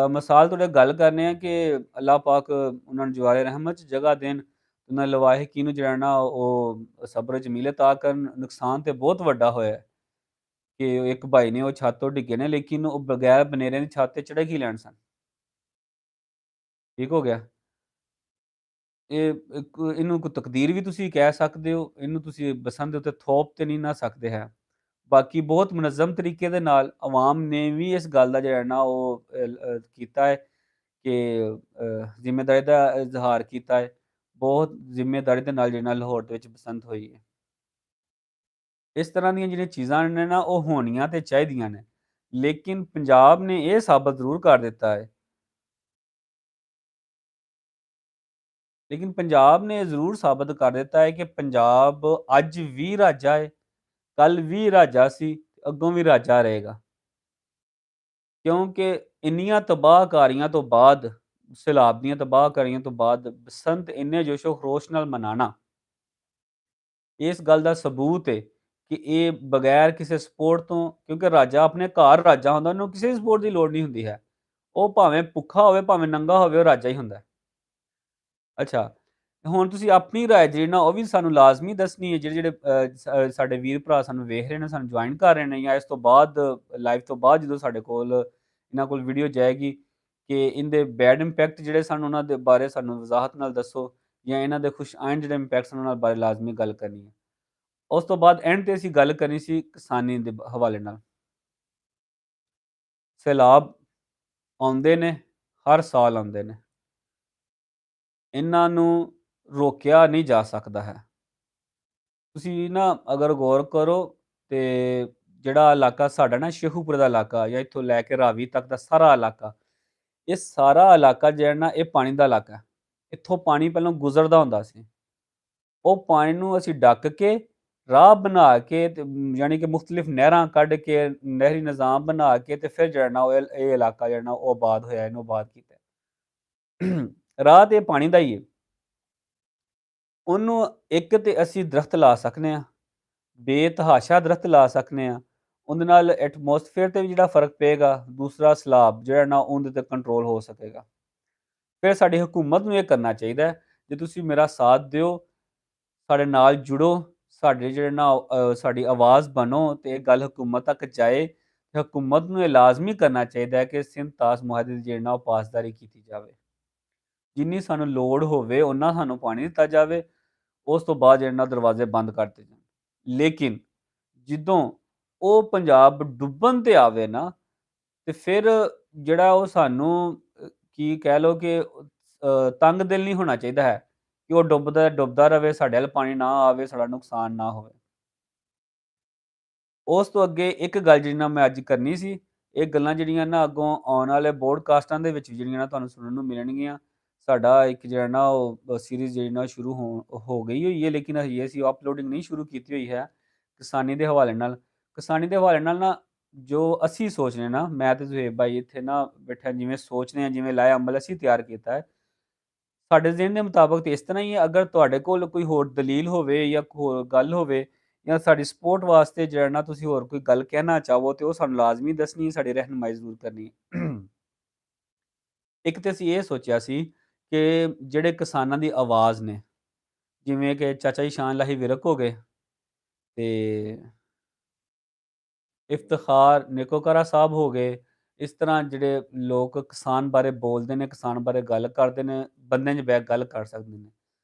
ਮਿਸਾਲ ਤੁਹਾਡੇ ਗੱਲ ਕਰਨੇ ਆ ਕਿ ਅੱਲਾਹ ਪਾਕ ਉਹਨਾਂ ਨੂੰ ਜਵਾਰੇ ਰਹਿਮਤ 'ਚ ਜਗ੍ਹਾ ਦੇਣ, ਉਹਨਾਂ ਲਵਾਹਿਕੀਨ ਨੂੰ ਜਿਹੜਾ ਨਾ ਉਹ ਸਬਰ ਜਮੀਲ ਅਤਾ ਕਰਨ। ਨੁਕਸਾਨ ਤੇ ਬਹੁਤ ਵੱਡਾ ਹੋਇਆ ਹੈ ਕਿ ਇੱਕ ਭਾਈ ਨੇ ਉਹ ਛੱਤ ਤੋਂ ਡਿੱਗੇ ਨੇ, ਲੇਕਿਨ ਉਹ ਬਗੈਰ ਬਨੇਰੇ ਦੀ ਛੱਤ ਤੇ ਚੜ੍ਹ ਕੀ ਲੈਣ ਸਨ, ਠੀਕ ਹੋ ਗਿਆ। ਇਹ ਇੱਕ ਇਹਨੂੰ ਕੋਈ ਤਕਦੀਰ ਵੀ ਤੁਸੀਂ ਕਹਿ ਸਕਦੇ ਹੋ, ਇਹਨੂੰ ਤੁਸੀਂ ਬਸੰਤ ਦੇ ਉੱਤੇ ਥੋਪ ਤੇ ਨਹੀਂ ਨਾ ਸਕਦੇ ਹੈ। ਬਾਕੀ ਬਹੁਤ ਮੁਨੱਜ਼ਮ ਤਰੀਕੇ ਦੇ ਨਾਲ ਅਵਾਮ ਨੇ ਵੀ ਇਸ ਗੱਲ ਦਾ ਜਿਹੜਾ ਨਾ ਉਹ ਕੀਤਾ ਹੈ ਕਿ ਜ਼ਿੰਮੇਦਾਰੀ ਦਾ ਇਜ਼ਹਾਰ ਕੀਤਾ ਹੈ। ਬਹੁਤ ਜ਼ਿੰਮੇਦਾਰੀ ਦੇ ਨਾਲ ਜਿਹੜਾ ਲਾਹੌਰ ਦੇ ਵਿੱਚ ਬਸੰਤ ਹੋਈ ਹੈ। ਇਸ ਤਰ੍ਹਾਂ ਦੀਆਂ ਜਿਹੜੀਆਂ ਚੀਜ਼ਾਂ ਨੇ ਨਾ ਉਹ ਹੋਣੀਆਂ ਤੇ ਚਾਹੀਦੀਆਂ ਨੇ, ਲੇਕਿਨ ਪੰਜਾਬ ਨੇ ਇਹ ਸਾਬਤ ਜ਼ਰੂਰ ਕਰ ਦਿੱਤਾ ਹੈ, ਪੰਜਾਬ ਨੇ ਇਹ ਜ਼ਰੂਰ ਸਾਬਤ ਕਰ ਦਿੱਤਾ ਹੈ ਕਿ ਪੰਜਾਬ ਅੱਜ ਵੀ ਰਾਜਾ ਹੈ, ਕੱਲ੍ਹ ਵੀ ਰਾਜਾ ਸੀ, ਅੱਗੋਂ ਵੀ ਰਾਜਾ ਰਹੇਗਾ। ਕਿਉਂਕਿ ਇੰਨੀਆਂ ਤਬਾਹਕਾਰੀਆਂ ਤੋਂ ਬਾਅਦ, ਸੈਲਾਬ ਦੀਆਂ ਤਬਾਹਕਾਰੀਆਂ ਤੋਂ ਬਾਅਦ ਬਸੰਤ ਇੰਨੇ ਜੋਸ਼ੋ ਖਰੋਸ਼ ਨਾਲ ਮਨਾਉਣਾ, ਇਸ ਗੱਲ ਦਾ ਸਬੂਤ ਹੈ ਕਿ ਇਹ ਬਗੈਰ ਕਿਸੇ ਸਪੋਰਟ ਤੋਂ, ਕਿਉਂਕਿ ਰਾਜਾ ਆਪਣੇ ਘਰ ਰਾਜਾ ਹੁੰਦਾ, ਉਹਨੂੰ ਕਿਸੇ ਸਪੋਰਟ ਦੀ ਲੋੜ ਨਹੀਂ ਹੁੰਦੀ ਹੈ। ਉਹ ਭਾਵੇਂ ਭੁੱਖਾ ਹੋਵੇ, ਭਾਵੇਂ ਨੰਗਾ ਹੋਵੇ, ਉਹ ਰਾਜਾ ਹੀ ਹੁੰਦਾ ਹੈ। ਅੱਛਾ, ਹੁਣ ਤੁਸੀਂ ਆਪਣੀ ਰਾਏ ਜਿਹੜੀ ਨਾ ਉਹ ਵੀ ਸਾਨੂੰ ਲਾਜ਼ਮੀ ਦੱਸਣੀ ਹੈ। ਜਿਹੜੇ-ਜਿਹੜੇ ਸਾਡੇ ਵੀਰ ਭਰਾ ਸਾਨੂੰ ਵੇਖ ਰਹੇ ਨੇ, ਸਾਨੂੰ ਜੁਆਇਨ ਕਰ ਰਹੇ ਨੇ, ਜਾਂ ਇਸ ਤੋਂ ਬਾਅਦ ਲਾਈਵ ਤੋਂ ਬਾਅਦ ਜਦੋਂ ਸਾਡੇ ਕੋਲ ਇਹਨਾਂ ਕੋਲ ਵੀਡੀਓ ਜਾਏਗੀ, ਕਿ ਇਹਦੇ ਬੈਡ ਇੰਪੈਕਟ ਜਿਹੜੇ ਸਨ ਉਹਨਾਂ ਦੇ ਬਾਰੇ ਸਾਨੂੰ ਵਜ਼ਾਹਤ ਨਾਲ ਦੱਸੋ, ਜਾਂ ਇਹਨਾਂ ਦੇ ਖੁਸ਼ਆਇੰਦ ਜਿਹੜੇ ਇੰਪੈਕਟ ਸਨ ਉਹਨਾਂ ਬਾਰੇ ਲਾਜ਼ਮੀ ਗੱਲ ਕਰਨੀ ਹੈ। ਉਸ ਤੋਂ ਬਾਅਦ ਐਂਡ ਤੇ ਅਸੀਂ ਗੱਲ ਕਰਨੀ ਸੀ ਕਿਸਾਨੀ ਦੇ ਹਵਾਲੇ ਨਾਲ। ਸੈਲਾਬ ਆਉਂਦੇ ਨੇ, ਹਰ ਸਾਲ ਆਉਂਦੇ ਨੇ, ਇਹਨਾਂ ਨੂੰ ਰੋਕਿਆ ਨਹੀਂ ਜਾ ਸਕਦਾ ਹੈ। ਤੁਸੀਂ ਨਾ ਅਗਰ ਗੌਰ ਕਰੋ, ਤੇ ਜਿਹੜਾ ਇਲਾਕਾ ਸਾਡਾ ਨਾ ਸ਼ੇਖੂਪੁਰੇ ਦਾ ਇਲਾਕਾ, ਜਾਂ ਇੱਥੋਂ ਲੈ ਕੇ ਰਾਵੀ ਤੱਕ ਦਾ ਸਾਰਾ ਇਲਾਕਾ, ਇਹ ਸਾਰਾ ਇਲਾਕਾ ਜਿਹੜਾ ਨਾ ਇਹ ਪਾਣੀ ਦਾ ਇਲਾਕਾ ਹੈ। ਇੱਥੋਂ ਪਾਣੀ ਪਹਿਲਾਂ ਗੁਜ਼ਰਦਾ ਹੁੰਦਾ ਸੀ। ਉਹ ਪਾਣੀ ਨੂੰ ਅਸੀਂ ਡੱਕ ਕੇ, ਰਾਹ ਬਣਾ ਕੇ, ਤੇ ਯਾਨੀ ਕਿ ਮੁਖਤਲਿਫ ਨਹਿਰਾਂ ਕੱਢ ਕੇ, ਨਹਿਰੀ ਨਿਜ਼ਾਮ ਬਣਾ ਕੇ, ਤੇ ਫਿਰ ਜਿਹੜਾ ਨਾ ਇਹ ਇਲਾਕਾ ਜਿਹੜਾ ਨਾ ਉਹ ਆਬਾਦ ਹੋਇਆ, ਇਹਨੂੰ ਆਬਾਦ ਕੀਤਾ। ਰਾਹ ਤੇ ਪਾਣੀ ਦਾ ਹੀ ਹੈ। ਉਹਨੂੰ ਇੱਕ ਤੇ ਅਸੀਂ ਦਰਖਤ ਲਾ ਸਕਦੇ ਹਾਂ, ਬੇਤਹਾਸ਼ਾ ਦਰਖਤ ਲਾ ਸਕਦੇ ਹਾਂ। ਉਹਦੇ ਨਾਲ ਐਟਮੋਸਫੇਅਰ ਤੇ ਵੀ ਜਿਹੜਾ ਫ਼ਰਕ ਪਏਗਾ, ਦੂਸਰਾ ਸੈਲਾਬ ਜਿਹੜਾ ਨਾ ਉਹਦੇ ਤੇ ਕੰਟਰੋਲ ਹੋ ਸਕੇਗਾ। ਫਿਰ ਸਾਡੀ ਹਕੂਮਤ ਨੂੰ ਇਹ ਕਰਨਾ ਚਾਹੀਦਾ ਹੈ, ਜੇ ਤੁਸੀਂ ਮੇਰਾ ਸਾਥ ਦਿਓ, ਸਾਡੇ ਨਾਲ ਜੁੜੋ, ਸਾਡੇ ਜਿਹੜੇ ਨਾ ਸਾਡੀ ਆਵਾਜ਼ ਬਣੋ, ਤੇ ਇਹ ਗੱਲ ਹਕੂਮਤ ਤੱਕ ਜਾਏ। ਤੇ ਹਕੂਮਤ ਨੂੰ ਇਹ ਲਾਜ਼ਮੀ ਕਰਨਾ ਚਾਹੀਦਾ ਹੈ ਕਿ ਸਿੰਧ ਤਾਸ ਮੁਆਹਦੇ ਦੀ ਜਿਹੜੀ ਨਾ ਉਹ ਪਾਸਦਾਰੀ ਕੀਤੀ ਜਾਵੇ। ਜਿੰਨੀ ਸਾਨੂੰ ਲੋੜ ਹੋਵੇ ਓਨਾ ਸਾਨੂੰ ਪਾਣੀ ਦਿੱਤਾ ਜਾਵੇ, ਉਸ ਤੋਂ ਬਾਅਦ ਜਿਹੜੇ ਨਾ ਦਰਵਾਜ਼ੇ ਬੰਦ ਕਰ ਦਿੱਤੇ ਜਾਣ। ਲੇਕਿਨ ਜਦੋਂ ਉਹ ਪੰਜਾਬ ਡੁੱਬਣ ਤੇ ਆਵੇ ਨਾ, ਤੇ ਫਿਰ ਜਿਹੜਾ ਉਹ ਸਾਨੂੰ ਕੀ ਕਹਿ ਲਓ ਕਿ ਤੰਗ ਦਿਲ ਨਹੀਂ ਹੋਣਾ ਚਾਹੀਦਾ ਹੈ ਕਿ ਉਹ ਡੁੱਬਦਾ ਡੁੱਬਦਾ ਰਹੇ, ਸਾਡੇ ਵੱਲ ਪਾਣੀ ਨਾ ਆਵੇ, ਸਾਡਾ ਨੁਕਸਾਨ ਨਾ ਹੋਵੇ। ਉਸ ਤੋਂ ਅੱਗੇ ਇੱਕ ਗੱਲ ਜਿਹੜੀ ਨਾ ਮੈਂ ਅੱਜ ਕਰਨੀ ਸੀ, ਇਹ ਗੱਲਾਂ ਜਿਹੜੀਆਂ ਨਾ ਅੱਗੋਂ ਆਉਣ ਵਾਲੇ ਬੋਡਕਾਸਟਾਂ ਦੇ ਵਿੱਚ ਜਿਹੜੀਆਂ ਨਾ ਤੁਹਾਨੂੰ ਸੁਣਨ ਨੂੰ ਮਿਲਣਗੀਆਂ। ਸਾਡਾ ਇੱਕ ਜਿਹੜਾ ਨਾ ਉਹ ਸੀਰੀਜ਼ ਜਿਹੜੀ ਨਾ ਸ਼ੁਰੂ ਹੋ ਗਈ ਹੋਈ ਹੈ, ਲੇਕਿਨ ਹਜੇ ਅਸੀਂ ਅਪਲੋਡਿੰਗ ਨਹੀਂ ਸ਼ੁਰੂ ਕੀਤੀ ਹੋਈ ਹੈ ਕਿਸਾਨੀ ਦੇ ਹਵਾਲੇ ਨਾਲ। ਕਿਸਾਨੀ ਦੇ ਹਵਾਲੇ ਨਾਲ ਨਾ ਜੋ ਅਸੀਂ ਸੋਚ ਰਹੇ ਨਾ, ਮੈਂ ਤੇ ਸੁਹੇਬ ਭਾਈ ਇੱਥੇ ਨਾ ਬੈਠਾ ਜਿਵੇਂ ਸੋਚਦੇ ਹਾਂ, ਜਿਵੇਂ ਲਾਇਆ ਅਮਲ ਅਸੀਂ ਤਿਆਰ ਕੀਤਾ ਹੈ, ਸਾਡੇ ਜ਼ਿਹਨ ਦੇ ਮੁਤਾਬਕ ਤੇ ਇਸ ਤਰ੍ਹਾਂ ਹੀ ਹੈ। ਅਗਰ ਤੁਹਾਡੇ ਕੋਲ ਕੋਈ ਹੋਰ ਦਲੀਲ ਹੋਵੇ ਜਾਂ ਹੋਰ ਗੱਲ ਹੋਵੇ, ਜਾਂ ਸਾਡੀ ਸਪੋਰਟ ਵਾਸਤੇ ਜਿਹੜਾ ਨਾ ਤੁਸੀਂ ਹੋਰ ਕੋਈ ਗੱਲ ਕਹਿਣਾ ਚਾਹੋ ਤੇ ਉਹ ਸਾਨੂੰ ਲਾਜ਼ਮੀ ਦੱਸਣੀ ਹੈ, ਸਾਡੀ ਰਹਿਨੁਮਾਈ ਜ਼ਰੂਰ ਕਰਨੀ ਹੈ। ਇੱਕ ਤੇ ਅਸੀਂ ਇਹ ਸੋਚਿਆ ਸੀ ਕਿ ਜਿਹੜੇ ਕਿਸਾਨਾਂ ਦੀ ਆਵਾਜ਼ ਨੇ, ਜਿਵੇਂ ਕਿ ਚਾਚਾ ਜੀ ਸ਼ਾਨ ਲਾਹੀ ਵਿਰਕ ਹੋ ਗਏ ਤੇ ਇਫ਼ਤਿਖਾਰ ਨੇਕੋਕਰਾ ਸਾਹਿਬ ਹੋ ਗਏ। ਇਸ ਤਰ੍ਹਾਂ ਜਿਹੜੇ ਲੋਕ ਕਿਸਾਨ ਬਾਰੇ ਬੋਲਦੇ ਨੇ, ਕਿਸਾਨ ਬਾਰੇ ਗੱਲ ਕਰਦੇ ਨੇ, ਬੰਦਿਆਂ 'ਚ ਬਹਿ ਕੇ ਗੱਲ ਕਰ ਸਕਦੇ ਨੇ।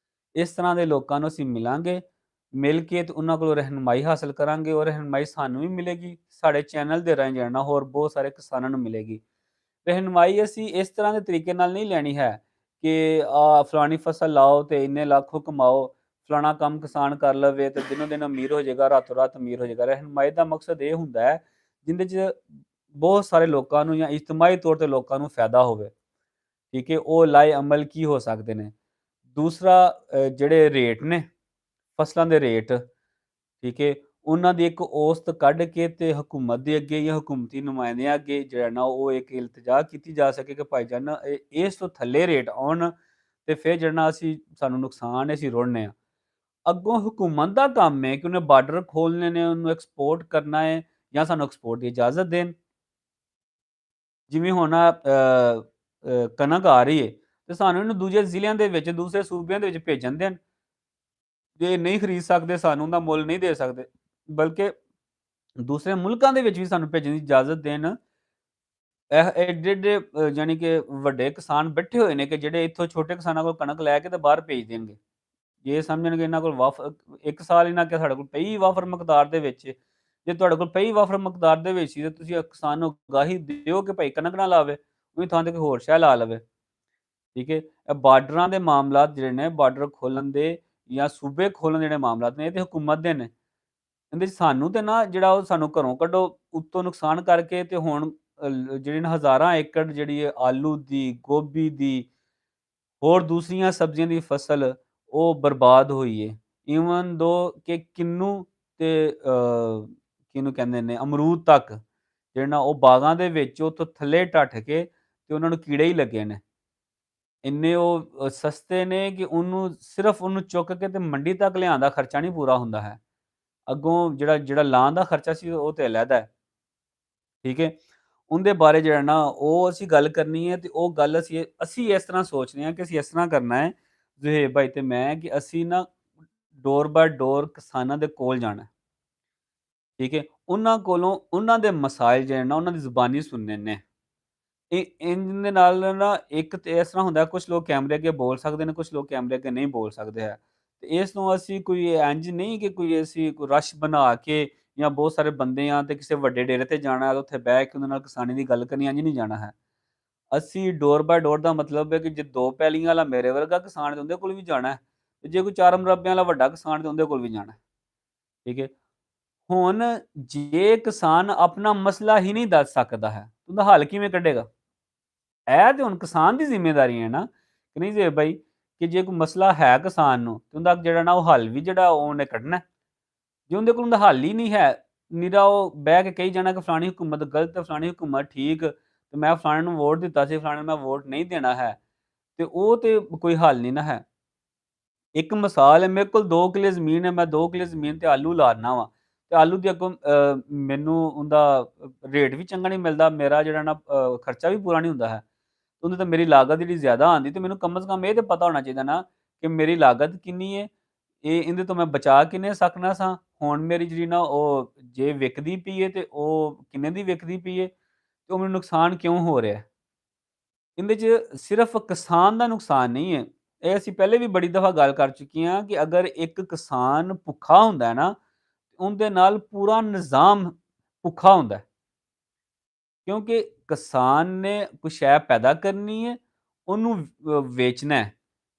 ਇਸ ਤਰ੍ਹਾਂ ਦੇ ਲੋਕਾਂ ਨੂੰ ਅਸੀਂ ਮਿਲਾਂਗੇ, ਮਿਲ ਕੇ ਤੇ ਉਹਨਾਂ ਕੋਲੋਂ ਰਹਿਨੁਮਾਈ ਹਾਸਲ ਕਰਾਂਗੇ ਔਰ ਰਹਿਨੁਮਾਈ ਸਾਨੂੰ ਵੀ ਮਿਲੇਗੀ, ਸਾਡੇ ਚੈਨਲ ਦੇ ਰਾਹੀਂ ਜਿਹੜਾ ਨਾ ਹੋਰ ਬਹੁਤ ਸਾਰੇ ਕਿਸਾਨਾਂ ਨੂੰ ਮਿਲੇਗੀ। ਰਹਿਨੁਮਾਈ ਅਸੀਂ ਇਸ ਤਰ੍ਹਾਂ ਦੇ ਤਰੀਕੇ ਨਾਲ ਨਹੀਂ ਲੈਣੀ ਹੈ ਕਿ ਫਲਾਣੀ ਫਸਲ ਲਾਓ ਤੇ ਇੰਨੇ ਲੱਖੋਂ ਕਮਾਓ, ਫਲਾਣਾ ਕੰਮ ਕਿਸਾਨ ਕਰ ਲਵੇ ਤੇ ਦਿਨੋਂ-ਦਿਨ ਅਮੀਰ ਹੋ ਜਾਏਗਾ, ਰਾਤੋਂ-ਰਾਤ ਅਮੀਰ ਹੋ ਜਾਏਗਾ। ਰਹਿਨੁਮਾਈ ਦਾ ਮਕਸਦ ਇਹ ਹੁੰਦਾ ਹੈ, ਜਿਹਦੇ 'ਚ ਬਹੁਤ ਸਾਰੇ ਲੋਕਾਂ ਨੂੰ ਜਾਂ ਇਜਤਮਾਈ ਤੌਰ ਤੇ ਲੋਕਾਂ ਨੂੰ ਫ਼ਾਇਦਾ ਹੋਵੇ, ਠੀਕ ਹੈ? ਉਹ ਲਾਏ ਅਮਲ ਕੀ ਹੋ ਸਕਦੇ ਨੇ? ਦੂਸਰਾ ਜਿਹੜੇ ਰੇਟ ਨੇ, ਫਸਲਾਂ ਦੇ ਰੇਟ, ਠੀਕ ਹੈ? ਉਹਨਾਂ ਦੀ ਇੱਕ ਔਸਤ ਕੱਢ ਕੇ ਤੇ ਹਕੂਮਤ ਦੇ ਅੱਗੇ ਜਾਂ ਹਕੂਮਤੀ ਨੁਮਾਇੰਦਿਆਂ ਅੱਗੇ ਜਿਹੜਾ ਨਾ ਉਹ ਇੱਕ ਇਲਤਜਾ ਕੀਤੀ ਜਾ ਸਕੇ ਕਿ ਭਾਈਜਾਨ ਇਸ ਤੋਂ ਥੱਲੇ ਰੇਟ ਆਉਣ ਤੇ ਫਿਰ ਜਿਹੜਾ ਨਾ ਸਾਨੂੰ ਨੁਕਸਾਨ ਹੈ, ਅਸੀਂ ਰੁੜਨੇ ਹਾਂ। ਅੱਗੋਂ ਹਕੂਮਤ ਦਾ ਕੰਮ ਹੈ ਕਿ ਉਹਨੇ ਬਾਰਡਰ ਖੋਲ੍ਹਣੇ ਨੇ, ਉਹਨੂੰ ਐਕਸਪੋਰਟ ਕਰਨਾ ਹੈ ਜਾਂ ਸਾਨੂੰ ਐਕਸਪੋਰਟ ਦੀ ਇਜਾਜ਼ਤ ਦੇਣ। ਜਿਵੇਂ ਹੁਣ ਕਣਕ ਆ ਰਹੀ ਹੈ ਤੇ ਸਾਨੂੰ ਇਹਨੂੰ ਦੂਜੇ ਜ਼ਿਲ੍ਹਿਆਂ ਦੇ ਵਿੱਚ, ਦੂਸਰੇ ਸੂਬਿਆਂ ਦੇ ਵਿੱਚ ਭੇਜਣ ਦੇਣ। ਜੇ ਨਹੀਂ ਖਰੀਦ ਸਕਦੇ, ਸਾਨੂੰ ਉਹਦਾ ਮੁੱਲ ਨਹੀਂ ਦੇ ਸਕਦੇ, ਬਲਕਿ ਦੂਸਰੇ ਮੁਲਕਾਂ ਦੇ ਵਿੱਚ ਵੀ ਸਾਨੂੰ ਭੇਜਣ ਦੀ ਇਜਾਜ਼ਤ ਦੇਣ। ਇਹ ਏਡੇ-ਏਡੇ ਜਾਣੀ ਕਿ ਵੱਡੇ ਕਿਸਾਨ ਬੈਠੇ ਹੋਏ ਨੇ ਕਿ ਜਿਹੜੇ ਇੱਥੋਂ ਛੋਟੇ ਕਿਸਾਨਾਂ ਕੋਲ ਕਣਕ ਲੈ ਕੇ ਤੇ ਬਾਹਰ ਭੇਜ ਦੇਣਗੇ। ਜੇ ਸਮਝਣਗੇ ਇਹਨਾਂ ਕੋਲ 1 ਸਾਲ ਇਹਨਾਂ ਕਿ ਸਾਡੇ ਕੋਲ ਪਈ ਵਾਫਰ ਮਿਕਦਾਰ ਦੇ ਵਿੱਚ, ਜੇ ਤੁਹਾਡੇ ਕੋਲ ਪਈ ਵਾਫਰ ਮਿਕਦਾਰ ਦੇ ਵਿੱਚ ਸੀ ਤੇ ਤੁਸੀਂ ਕਿਸਾਨ ਨੂੰ ਅਗਾਹੀ ਦਿਓ ਕਿ ਭਾਈ ਕਣਕ ਨਾ ਲਾਵੇ, ਉਹਦੀ ਥਾਂ ਤੇ ਕੋਈ ਹੋਰ ਸ਼ੈ ਲਾ ਲਵੇ, ਠੀਕ ਹੈ? ਇਹ ਬਾਰਡਰਾਂ ਦੇ ਮਾਮਲਾਤ ਜਿਹੜੇ ਨੇ, ਬਾਰਡਰ ਖੋਲ੍ਹਣ ਦੇ ਜਾਂ ਸੂਬੇ ਖੋਲ੍ਹਣ ਦੇ ਜਿਹੜੇ ਮਾਮਲਾਤ ਨੇ, ਇਹ ਤੇ ਹਕੂਮਤ ਦੇ ਨੇ। ਇਹਦੇ 'ਚ ਸਾਨੂੰ ਤੇ ਨਾ ਜਿਹੜਾ ਉਹ ਸਾਨੂੰ ਘਰੋਂ ਕੱਢੋ, ਉੱਤੋਂ ਨੁਕਸਾਨ ਕਰਕੇ ਤੇ ਹੁਣ ਜਿਹੜੀ ਨਾ ਹਜ਼ਾਰਾਂ ਏਕੜ ਜਿਹੜੀ ਹੈ ਆਲੂ ਦੀ, ਗੋਭੀ ਦੀ, ਹੋਰ ਦੂਸਰੀਆਂ ਸਬਜ਼ੀਆਂ ਦੀ ਫਸਲ ਉਹ ਬਰਬਾਦ ਹੋਈ ਏ। ਈਵਨ ਦੋ ਕਿ ਕਿੰਨੂ ਤੇ ਕਿਹਨੂੰ ਕਹਿੰਦੇ ਨੇ ਅਮਰੂਦ ਤੱਕ ਜਿਹੜੇ ਨਾ ਉਹ ਬਾਗਾਂ ਦੇ ਵਿੱਚ ਉੱਥੋਂ ਥੱਲੇ ਢੱਠ ਕੇ ਤੇ ਉਹਨਾਂ ਨੂੰ ਕੀੜੇ ਹੀ ਲੱਗੇ ਨੇ। ਇੰਨੇ ਉਹ ਸਸਤੇ ਨੇ ਕਿ ਸਿਰਫ਼ ਉਹਨੂੰ ਚੁੱਕ ਕੇ ਤੇ ਮੰਡੀ ਤੱਕ ਲਿਆਉਣ ਦਾ ਖਰਚਾ ਨਹੀਂ ਪੂਰਾ ਹੁੰਦਾ ਹੈ। ਅੱਗੋਂ ਜਿਹੜਾ ਜਿਹੜਾ ਲਾਉਣ ਦਾ ਖਰਚਾ ਸੀ ਉਹ ਤੇ ਅਲੱਗ ਹੈ, ਠੀਕ ਹੈ? ਉਹਦੇ ਬਾਰੇ ਜਿਹੜਾ ਨਾ ਉਹ ਅਸੀਂ ਗੱਲ ਕਰਨੀ ਹੈ ਤੇ ਉਹ ਗੱਲ ਅਸੀਂ ਇਸ ਤਰ੍ਹਾਂ ਸੋਚ ਰਹੇ ਹਾਂ ਕਿ ਅਸੀਂ ਇਸ ਤਰ੍ਹਾਂ ਕਰਨਾ ਹੈ, ਜ਼ੁਹੇਬ ਭਾਈ ਤੇ ਮੈਂ, ਕਿ ਅਸੀਂ ਨਾ ਡੋਰ ਬਾਏ ਡੋਰ ਕਿਸਾਨਾਂ ਦੇ ਕੋਲ ਜਾਣਾ, ਠੀਕ ਹੈ? ਉਹਨਾਂ ਕੋਲੋਂ ਉਹਨਾਂ ਦੇ ਮਸਾਇਲ ਜਿਹੜੇ ਨਾ ਉਹਨਾਂ ਦੀ ਜ਼ੁਬਾਨੀ ਸੁਣਨੇ ਨੇ। ਇਹ ਇੰਝ ਦੇ ਨਾਲ ਨਾ ਇੱਕ ਤੇ ਇਸ ਤਰ੍ਹਾਂ ਹੁੰਦਾ ਕੁਛ ਲੋਕ ਕੈਮਰੇ ਅੱਗੇ ਬੋਲ ਸਕਦੇ ਨੇ, ਕੁਛ ਲੋਕ ਕੈਮਰੇ ਅੱਗੇ ਨਹੀਂ ਬੋਲ ਸਕਦੇ ਹੈ। ਤੇ ਇਸ ਨੂੰ ਅਸੀਂ ਕੋਈ ਇੰਝ ਨਹੀਂ ਕਿ ਕੋਈ ਅਸੀਂ ਕੋਈ ਰਸ਼ ਬਣਾ ਕੇ ਜਾਂ ਬਹੁਤ ਸਾਰੇ ਬੰਦੇ ਆ ਤੇ ਕਿਸੇ ਵੱਡੇ ਡੇਰੇ ਤੇ ਜਾਣਾ ਹੈ, ਉੱਥੇ ਬਹਿ ਕੇ ਉਹਦੇ ਨਾਲ ਕਿਸਾਨੀ ਦੀ ਗੱਲ ਕਰਨੀ, ਇੰਝ ਨਹੀਂ ਜਾਣਾ ਹੈ। ਅਸੀਂ ਡੋਰ ਬਾਏ ਡੋਰ ਦਾ ਮਤਲਬ ਹੈ ਕਿ ਜੇ 2 ਪੈਲੀਆਂ ਵਾਲਾ ਮੇਰੇ ਵਰਗਾ ਕਿਸਾਨ ਤੇ ਉਹਦੇ ਕੋਲ ਵੀ ਜਾਣਾ ਹੈ, ਤੇ ਜੇ ਕੋਈ 4 ਮੁਰੱਬਿਆਂ ਵਾਲਾ ਵੱਡਾ ਕਿਸਾਨ ਤੇ ਉਹਦੇ ਕੋਲ ਵੀ ਜਾਣਾ ਹੈ, ਠੀਕ ਹੈ? ਹੁਣ ਜੇ ਕਿਸਾਨ ਆਪਣਾ ਮਸਲਾ ਹੀ ਨਹੀਂ ਦੱਸ ਸਕਦਾ ਹੈ, ਉਹਦਾ ਹੱਲ ਕਿਵੇਂ ਕੱਢੇਗਾ? ਇਹ ਤੇ ਹੁਣ ਕਿਸਾਨ ਦੀ ਜ਼ਿੰਮੇਵਾਰੀ ਹੈ ਨਾ, ਕਿ ਨਹੀਂ ਜ਼ੇਬ ਬਾਈ, ਕਿ ਜੇ ਕੋਈ ਮਸਲਾ ਹੈ ਕਿਸਾਨ ਨੂੰ ਤੇ ਉਹਦਾ ਜਿਹੜਾ ਨਾ ਉਹ ਹੱਲ ਵੀ ਜਿਹੜਾ ਉਹਨੇ ਕੱਢਣਾ ਹੈ। ਜੇ ਉਹਦੇ ਕੋਲ ਉਹਦਾ ਹੱਲ ਹੀ ਨਹੀਂ ਹੈ, ਨਿਰਾ ਉਹ ਬਹਿ ਕੇ ਕਹੀ ਜਾਣਾ ਕਿ ਫਲਾਣੀ ਹੁਕੂਮਤ ਗਲਤ ਹੈ, ਫਲਾਣੀ ਹੁਕੂਮਤ ਠੀਕ, ਤੇ ਮੈਂ ਫਲਾਣੇ ਨੂੰ ਵੋਟ ਦਿੱਤਾ ਸੀ, ਫਲਾਣੇ ਨੂੰ ਮੈਂ ਵੋਟ ਨਹੀਂ ਦੇਣਾ ਹੈ, ਤੇ ਉਹ ਤੇ ਕੋਈ ਹੱਲ ਨਹੀਂ ਨਾ ਹੈ। ਇੱਕ ਮਿਸਾਲ ਹੈ, ਮੇਰੇ ਕੋਲ 2 ਕਿੱਲੇ ਜ਼ਮੀਨ ਹੈ, ਮੈਂ 2 ਕਿੱਲੇ ਜ਼ਮੀਨ ਤੇ ਆਲੂ ਲਾਨਾ ਵਾਂ, ਤੇ ਆਲੂ ਦੀ ਅੱਗੋਂ ਮੈਨੂੰ ਉਹਦਾ ਰੇਟ ਵੀ ਚੰਗਾ ਨਹੀਂ ਮਿਲਦਾ, ਮੇਰਾ ਜਿਹੜਾ ਨਾ ਖਰਚਾ ਵੀ ਪੂਰਾ ਨਹੀਂ ਹੁੰਦਾ ਹੈ। ਉਹਦੇ ਤੇ ਮੇਰੀ ਲਾਗਤ ਜਿਹੜੀ ਜ਼ਿਆਦਾ ਆਉਂਦੀ, ਤੇ ਮੈਨੂੰ ਕਮ ਸੇ ਕਮ ਇਹ ਤੇ ਪਤਾ ਹੋਣਾ ਚਾਹੀਦਾ ਨਾ ਕਿ ਮੇਰੀ ਲਾਗਤ ਕਿੰਨੀ ਹੈ, ਇਹਦੇ ਤੋਂ ਮੈਂ ਬਚਾ ਕਿੰਨੇ ਸਕਣਾ ਸਾਂ। ਹੁਣ ਮੇਰੀ ਜਿਹੜੀ ਨਾ ਉਹ ਜੇ ਵਿਕਦੀ ਪਈ ਹੈ ਤੇ ਉਹ ਕਿੰਨੇ ਦੀ ਵਿਕਦੀ ਪਈ ਹੈ, ਤੇ ਉਹ ਮੈਨੂੰ ਨੁਕਸਾਨ ਕਿਉਂ ਹੋ ਰਿਹਾ ਹੈ? ਇਹਦੇ 'ਚ ਸਿਰਫ਼ ਕਿਸਾਨ ਦਾ ਨੁਕਸਾਨ ਨਹੀਂ ਹੈ। ਇਹ ਅਸੀਂ ਪਹਿਲੇ ਵੀ ਬੜੀ ਦਫ਼ਾ ਗੱਲ ਕਰ ਚੁੱਕੇ ਹਾਂ ਕਿ ਅਗਰ ਇੱਕ ਕਿਸਾਨ ਭੁੱਖਾ ਹੁੰਦਾ ਹੈ ਨਾ, ਉਹਦੇ ਨਾਲ ਪੂਰਾ ਨਿਜ਼ਾਮ ਭੁੱਖਾ ਹੁੰਦਾ ਹੈ। ਕਿਉਂਕਿ ਕਿਸਾਨ ਨੇ ਕੋਈ ਸ਼ੈ ਪੈਦਾ ਕਰਨੀ ਹੈ, ਉਹਨੂੰ ਵੇਚਣਾ ਹੈ,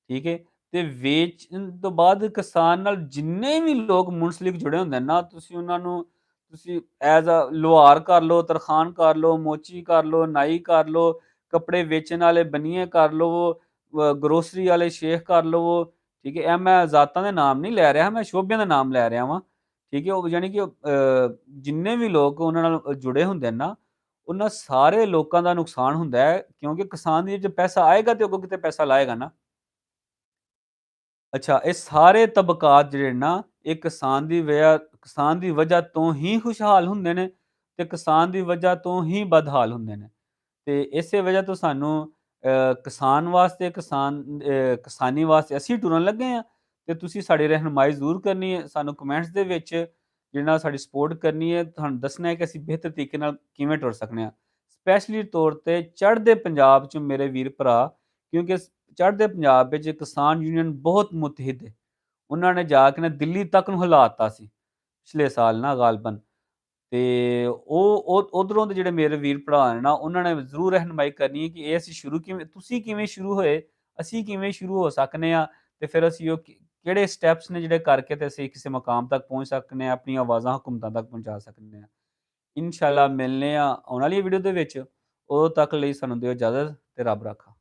ਠੀਕ ਹੈ? ਤੇ ਵੇਚਣ ਤੋਂ ਬਾਅਦ ਕਿਸਾਨ ਨਾਲ ਜਿੰਨੇ ਵੀ ਲੋਕ ਮੁਨਸਲਿਕ ਜੁੜੇ ਹੁੰਦੇ ਨੇ ਨਾ, ਤੁਸੀਂ ਉਹਨਾਂ ਨੂੰ ਤੁਸੀਂ ਐਜ਼ ਲੁਹਾਰ ਕਰ ਲਓ, ਤਰਖਾਨ ਕਰ ਲਓ, ਮੋਚੀ ਕਰ ਲਓ, ਨਾਈ ਕਰ ਲਓ, ਕੱਪੜੇ ਵੇਚਣ ਵਾਲੇ ਬਨੀਏ ਕਰ ਲਵੋ, ਗਰੋਸਰੀ ਵਾਲੇ ਸ਼ੇਖ ਕਰ ਲਵੋ, ਠੀਕ ਹੈ? ਇਹ ਮੈਂ ਜ਼ਾਤਾਂ ਦੇ ਨਾਮ ਨਹੀਂ ਲੈ ਰਿਹਾ, ਮੈਂ ਸ਼ੋਬਿਆਂ ਦਾ ਨਾਮ ਲੈ ਰਿਹਾ ਵਾਂ, ਠੀਕ ਹੈ? ਉਹ ਯਾਨੀ ਕਿ ਜਿੰਨੇ ਵੀ ਲੋਕ ਉਹਨਾਂ ਨਾਲ ਜੁੜੇ ਹੁੰਦੇ ਨੇ ਨਾ, ਉਹਨਾਂ ਸਾਰੇ ਲੋਕਾਂ ਦਾ ਨੁਕਸਾਨ ਹੁੰਦਾ ਹੈ, ਕਿਉਂਕਿ ਕਿਸਾਨ ਦੀ ਜੇ ਪੈਸਾ ਆਏਗਾ ਤੇ ਅੱਗੋਂ ਕਿਤੇ ਪੈਸਾ ਲਾਏਗਾ ਨਾ। ਅੱਛਾ, ਇਹ ਸਾਰੇ ਤਬਕਾਤ ਜਿਹੜੇ ਨਾ, ਇਹ ਕਿਸਾਨ ਦੀ ਵਜ੍ਹਾ ਕਿਸਾਨ ਦੀ ਵਜ੍ਹਾ ਤੋਂ ਹੀ ਖੁਸ਼ਹਾਲ ਹੁੰਦੇ ਨੇ ਤੇ ਕਿਸਾਨ ਦੀ ਵਜ੍ਹਾ ਤੋਂ ਹੀ ਬਦਹਾਲ ਹੁੰਦੇ ਨੇ। ਤੇ ਇਸੇ ਵਜ੍ਹਾ ਤੋਂ ਸਾਨੂੰ ਕਿਸਾਨ ਵਾਸਤੇ ਕਿਸਾਨੀ ਵਾਸਤੇ ਅਸੀਂ ਟੁਰਨ ਲੱਗੇ ਹਾਂ ਤੇ ਤੁਸੀਂ ਸਾਡੀ ਰਹਿਨੁਮਾਈ ਜ਼ਰੂਰ ਕਰਨੀ ਹੈ। ਸਾਨੂੰ ਕਮੈਂਟਸ ਦੇ ਵਿੱਚ ਜਿਹਦੇ ਨਾਲ ਸਾਡੀ ਸਪੋਰਟ ਕਰਨੀ ਹੈ, ਤੁਹਾਨੂੰ ਦੱਸਣਾ ਹੈ ਕਿ ਅਸੀਂ ਬਿਹਤਰ ਤਰੀਕੇ ਨਾਲ ਕਿਵੇਂ ਟੁਰ ਸਕਦੇ ਹਾਂ। ਸਪੈਸ਼ਲੀ ਤੌਰ ਤੇ ਚੜ੍ਹਦੇ ਪੰਜਾਬ 'ਚ ਮੇਰੇ ਵੀਰ ਭਰਾ, ਕਿਉਂਕਿ ਚੜ੍ਹਦੇ ਪੰਜਾਬ ਵਿੱਚ ਕਿਸਾਨ ਯੂਨੀਅਨ ਬਹੁਤ ਮੁਤਹਿਦ ਹੈ। ਉਹਨਾਂ ਨੇ ਜਾ ਕੇ ਨਾ ਦਿੱਲੀ ਤੱਕ ਨੂੰ ਹਿਲਾ ਦਿੱਤਾ ਸੀ, ਪਿਛਲੇ ਸਾਲ ਨਾ ਗਾਲਬਨ। ਤੇ ਉਹ ਉੱਧਰੋਂ ਦੇ ਜਿਹੜੇ ਮੇਰੇ ਵੀਰ ਭਰਾ ਨੇ ਨਾ, ਉਹਨਾਂ ਨੇ ਜ਼ਰੂਰ ਰਹਿਨੁਮਾਈ ਕਰਨੀ ਹੈ ਕਿ ਇਹ ਅਸੀਂ ਤੁਸੀਂ ਕਿਵੇਂ ਸ਼ੁਰੂ ਹੋਏ, ਅਸੀਂ ਕਿਵੇਂ ਸ਼ੁਰੂ ਹੋ ਸਕਨੇ ਹਾਂ ਤੇ ਫਿਰ ਅਸੀਂ ਉਹ ਕਿਹੜੇ ਸਟੈਪਸ ਨੇ ਜਿਹੜੇ ਕਰਕੇ ਤੇ ਅਸੀਂ ਕਿਸੇ ਮੁਕਾਮ ਤੱਕ ਪਹੁੰਚ ਸਕਨੇ ਹਾਂ, ਆਪਣੀਆਂ ਆਵਾਜ਼ਾਂ ਹਕੂਮਤਾਂ ਤੱਕ ਪਹੁੰਚਾ ਸਕਨੇ ਹਾਂ। ਇਨਸ਼ਾਅੱਲਾ ਮਿਲਨੇ ਹਾਂ ਆਉਣ ਵਾਲੀ ਵੀਡੀਓ ਦੇ ਵਿੱਚ। ਉਦੋਂ ਤੱਕ ਲਈ ਸਾਨੂੰ ਦਿਓ ਇਜਾਜ਼ਤ ਤੇ ਰੱਬ ਰਾਖਾ।